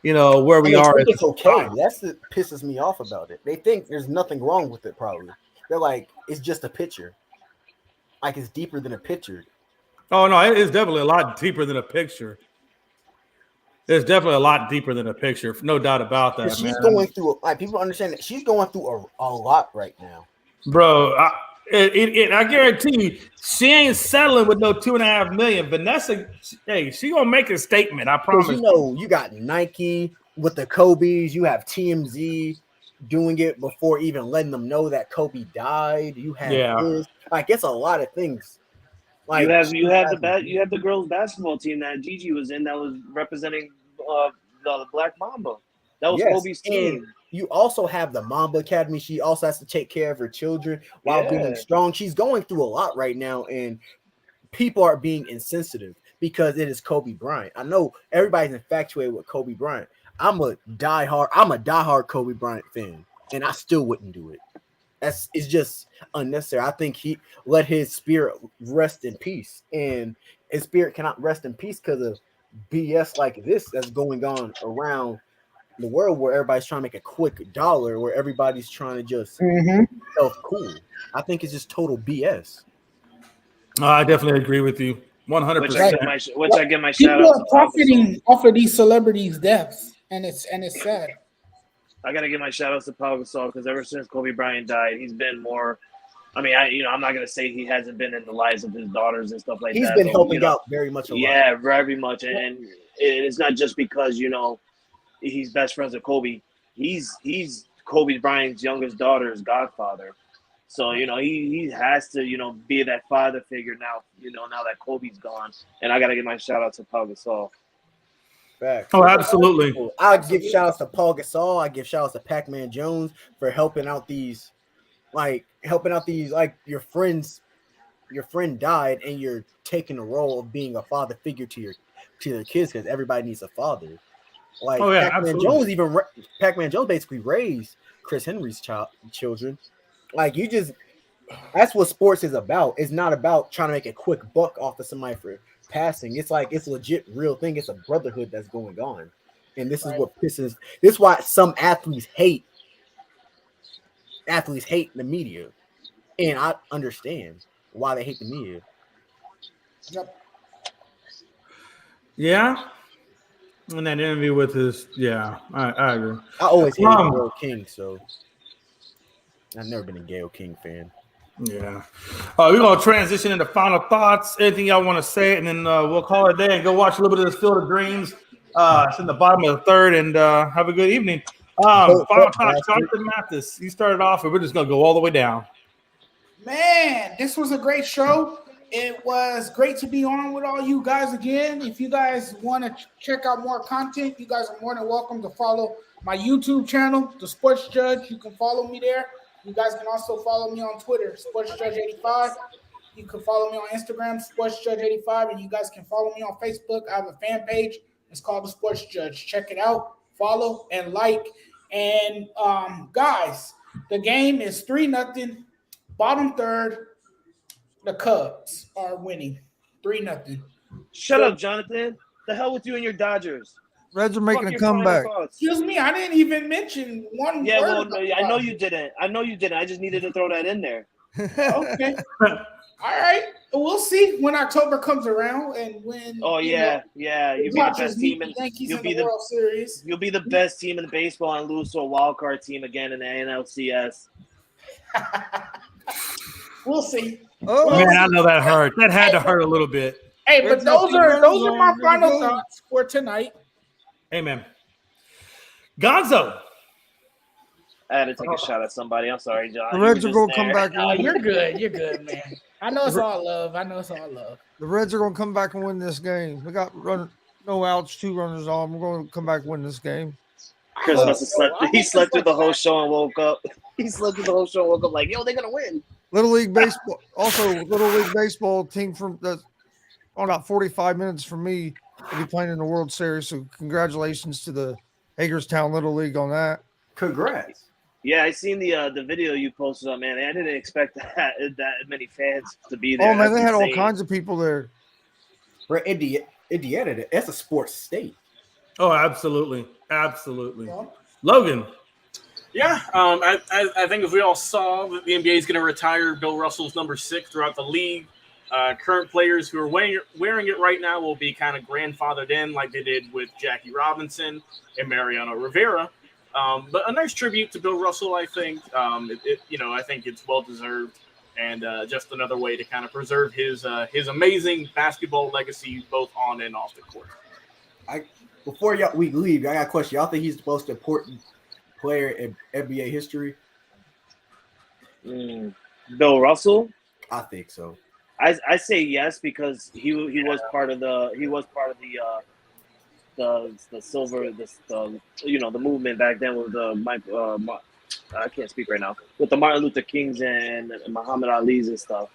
where we are. It's okay. That's what pisses me off about it. They think there's nothing wrong with it, probably. They're like, it's just a picture. Like, it's deeper than a picture. Oh, no, it is definitely a lot deeper than a picture. There's definitely a lot deeper than a picture, no doubt about that. She's going through, people understand that she's going through a lot right now, bro. I guarantee you, she ain't settling with no $2.5 million. Vanessa, she gonna make a statement. I promise. You got Nike with the Kobe's. You have TMZ doing it before even letting them know that Kobe died. You have this. Like, it's a lot of things. Like, you have the girls basketball team that Gigi was in that was representing the Black Mamba. That was Kobe's team. And you also have the Mamba Academy. She also has to take care of her children while being strong. She's going through a lot right now, and people are being insensitive because it is Kobe Bryant. I know everybody's infatuated with Kobe Bryant. I'm a diehard Kobe Bryant fan, and I still wouldn't do it. It's just unnecessary. I think he let his spirit rest in peace, and his spirit cannot rest in peace because of BS like this that's going on around the world, where everybody's trying to make a quick dollar, where everybody's trying to just self-cool. I think it's just total BS. I definitely agree with you 100%. Which I give my shout out. People are profiting off of these celebrities' deaths, and it's sad. I gotta give my shout outs to Pau Gasol, because ever since Kobe Bryant died, he's been more. I mean, I'm not gonna say he hasn't been in the lives of his daughters and stuff like that. He's been helping out very much. Yeah, very much, and it's not just because he's best friends with Kobe. He's Kobe Bryant's youngest daughter's godfather. So, he has to, be that father figure now, now that Kobe's gone. And I got to give my shout out to Pau Gasol. Facts. Oh, absolutely. I give shout outs to Pau Gasol. I give shout outs to Pac-Man Jones for helping out these, like your friend died and you're taking the role of being a father figure to their kids, because everybody needs a father. Like, Pac-Man Jones basically raised Chris Henry's children. Like, that's what sports is about. It's not about trying to make a quick buck off of somebody for passing. It's like, it's a legit real thing. It's a brotherhood that's going on. And this is what this is why some athletes hate the media. And I understand why they hate the media. Yep. Yeah. In that interview with his, I agree. I always hated Gayle King, so I've never been a Gayle King fan. Yeah. We're going to transition into final thoughts. Anything y'all want to say, and then we'll call it a day and go watch a little bit of this Field of Dreams. It's in the bottom of the third, and have a good evening. Final thoughts, Jonathan Mathis. You started off, and we're just gonna go all the way down. Man, this was a great show. It was great to be on with all you guys again. If you guys want to check out more content, you guys are more than welcome to follow my YouTube channel, The Sports Judge. You can follow me there. You guys can also follow me on Twitter, SportsJudge85. You can follow me on Instagram, SportsJudge85, and you guys can follow me on Facebook. I have a fan page. It's called The Sports Judge. Check it out, follow, and like. And guys, the game is 3-0, bottom third. The Cubs are winning 3-0. Shut up, Jonathan. The hell with you and your Dodgers. Reds are making a comeback. Excuse me, I didn't even mention one word. Well, no, I know you didn't. I just needed to throw that in there. Okay. All right. We'll see when October comes around and when. Oh yeah, you'll be the best team in the World Series. You'll be the best team in baseball and lose to a wild card team again in the NLCS. We'll see. Oh man, I know that hurt. That had to hurt a little bit. Hey, but those are my final thoughts for tonight. Amen. Gonzo. I had to take a shot at somebody. I'm sorry, John. The Reds are going to come back. Oh, you're good. You're good, man. I know it's all love. The Reds are going to come back and win this game. We got no outs, 2 runners on. We're going to come back and win this game. Chris must have slept. He slept through the whole show and woke up. Like, yo, they're going to win. Little League Baseball. Also, Little League Baseball team from that's on about 45 minutes from me will be playing in the World Series. So congratulations to the Hagerstown Little League on that. Congrats. Yeah, I seen the video you posted up, man. I didn't expect that many fans to be there. Oh man, they had all kinds of people there. Bro, Indiana, that's a sports state. Oh, absolutely. Logan. Yeah, I think if we all saw that the NBA is going to retire Bill Russell's number 6 throughout the league, current players who are wearing it right now will be kind of grandfathered in like they did with Jackie Robinson and Mariano Rivera. But a nice tribute to Bill Russell, I think. I think it's well deserved, and just another way to kind of preserve his amazing basketball legacy, both on and off the court. Before we leave, I got a question. Y'all think he's the most important player in NBA history? Bill Russell? I think so. I say yes because he was part of the silver the movement back then with the I can't speak right now with the Martin Luther Kings and Muhammad Ali's and stuff.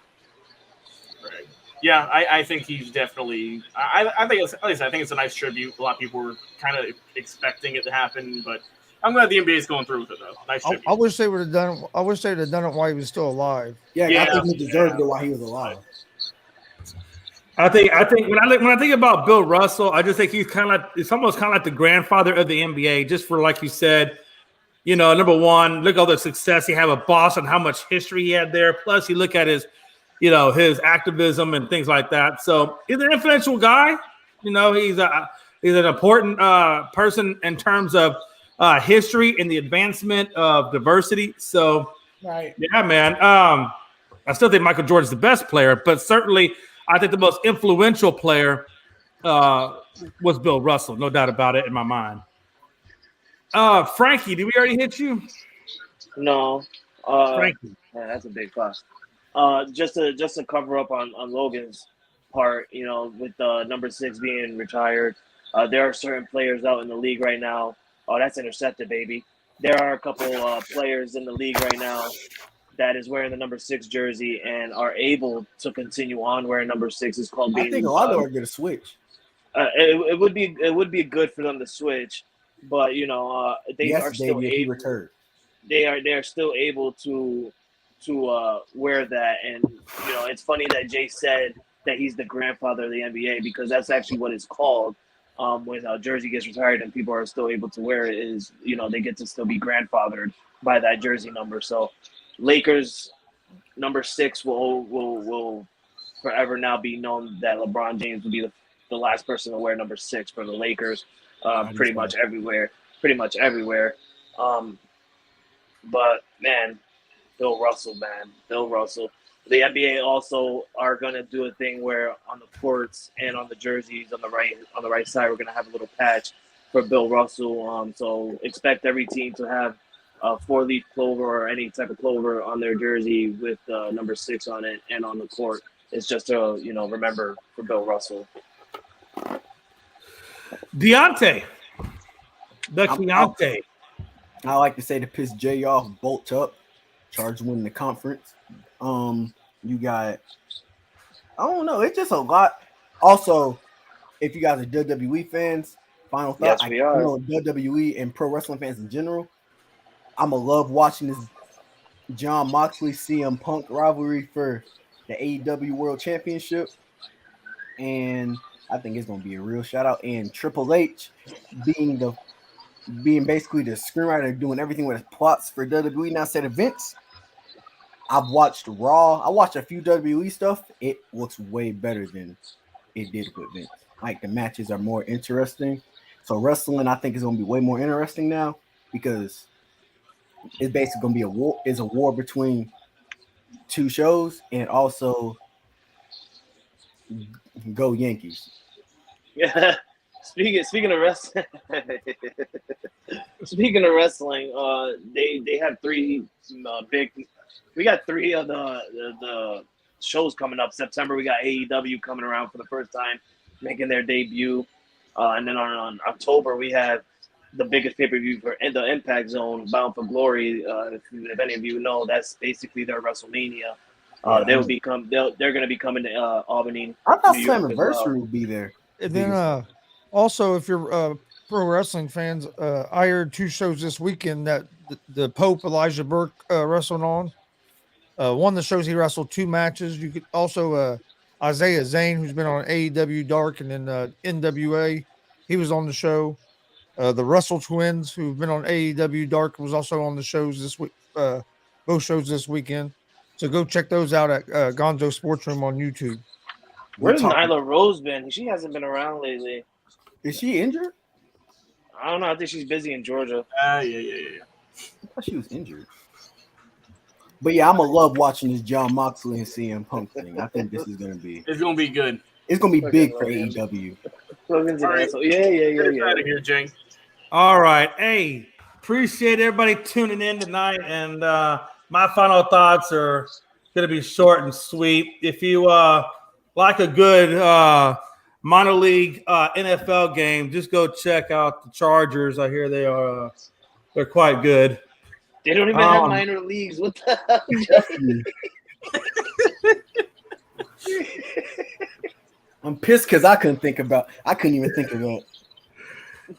Right. Yeah, I think he's definitely. I think it's a nice tribute. A lot of people were kind of expecting it to happen, but I'm glad the NBA is going through with it though. Nice tribute. I wish they would have done it. I wish they'd have done it while he was still alive. Yeah, I think he deserved it while he was alive. I think when I think about Bill Russell, I just think he's it's almost kind of like the grandfather of the NBA, just for like you said, number one, look at all the success he had with Boston, how much history he had there. Plus, you look at his, his activism and things like that. So he's an influential guy. He's an important person in terms of history and the advancement of diversity. So, right, yeah, man. I still think Michael Jordan's the best player, but certainly I think the most influential player was Bill Russell, no doubt about it in my mind. Frankie, did we already hit you? No. Frankie. Man, that's a big plus. Just to cover up on Logan's part, with number 6 being retired, there are certain players out in the league right now. Oh, that's intercepted, baby. There are a couple players in the league right now that is wearing the number 6 jersey and are able to continue on wearing number 6. It's called being. I think a lot of them are going to switch. It would be good for them to switch, but they are still able. They are still able to wear that, and it's funny that Jay said that he's the grandfather of the NBA because that's actually what it's called. When a jersey gets retired and people are still able to wear it, is they get to still be grandfathered by that jersey number. So Lakers number 6 will forever now be known that LeBron James will be the last person to wear number 6 for the Lakers, pretty much everywhere. But man, Bill Russell. the NBA also are going to do a thing where on the courts and on the jerseys on the right side, we're going to have a little patch for Bill Russell. So expect every team to have a 4-leaf clover or any type of clover on their jersey with number 6 on it, and on the court. It's just to remember for Bill Russell. Deontay. I like to say to piss Jay off, bolt up, Chargers winning the conference. You got, I don't know, it's just a lot. Also, if you guys are WWE fans, final thought, Yes, we are. WWE and pro wrestling fans in general, I'ma love watching this John Moxley CM Punk rivalry for the AEW World Championship, and I think it's gonna be a real shout out. And Triple H being basically the screenwriter, doing everything with his plots for WWE now said events. I've watched Raw. I watched a few WWE stuff. It looks way better than it did with Vince. Like, the matches are more interesting. So wrestling, I think, is going to be way more interesting now, because it's basically going to be a war. It's a war between two shows, and also go Yankees. Yeah. Speaking of wrestling, they have 3 big. We got 3 of the shows coming up. September, we got AEW coming around for the first time, making their debut, and then on October we have the biggest pay-per-view for the Impact Zone, Bound for Glory. If any of you know, that's basically their WrestleMania. They're going to be coming to Albany. I thought Slammiversary would be there. And then also, if you're pro wrestling fans, I heard 2 shows this weekend that the Pope Elijah Burke wrestled on. One of the shows he wrestled 2 matches. You could also Isaiah Zane, who's been on AEW Dark and then NWA, he was on the show. The Russell Twins, who've been on AEW Dark, was also on the shows this week. Both shows this weekend. So go check those out at Gonzo Sports Room on YouTube. Where's Nyla Rose been? She hasn't been around lately. Is she injured? I don't know. I think she's busy in Georgia. Yeah. I thought she was injured. But yeah, I'm gonna love watching this John Moxley and CM Punk thing. I think this is gonna be. It's gonna be good. It's gonna be big for AEW. Logan's an All right. asshole. Yeah. Get out of here, Jane. All right. Hey, appreciate everybody tuning in tonight. And my final thoughts are going to be short and sweet. If you like a good minor league NFL game, just go check out the Chargers. I hear they're quite good. They don't even have minor leagues. What the hell? I'm pissed because I couldn't even think about it.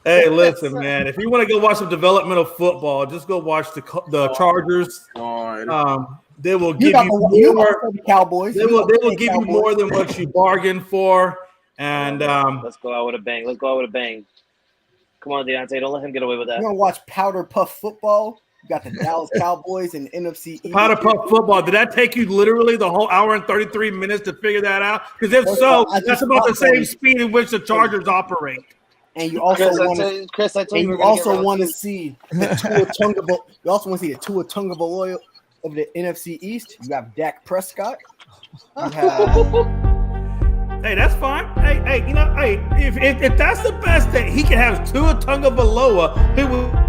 Hey, listen, man. If you want to go watch some developmental football, just go watch the Chargers. They will give you more. Cowboys. They will give you more than what you bargained for. And let's go out with a bang. Come on, Deontay. Don't let him get away with that. You want to watch Powder Puff football? You got the Dallas Cowboys and NFC East. Powder Puff football. Did that take you literally the whole hour and 33 minutes to figure that out? Because if so, that's about the same speed in which the Chargers operate. And you also want to see the Tua Tagovailoa. You also want to see the Tua Tagovailoa of the NFC East. You have Dak Prescott. You have. Hey, that's fine. Hey, if that's the best that he can have Tua Tagovailoa, who will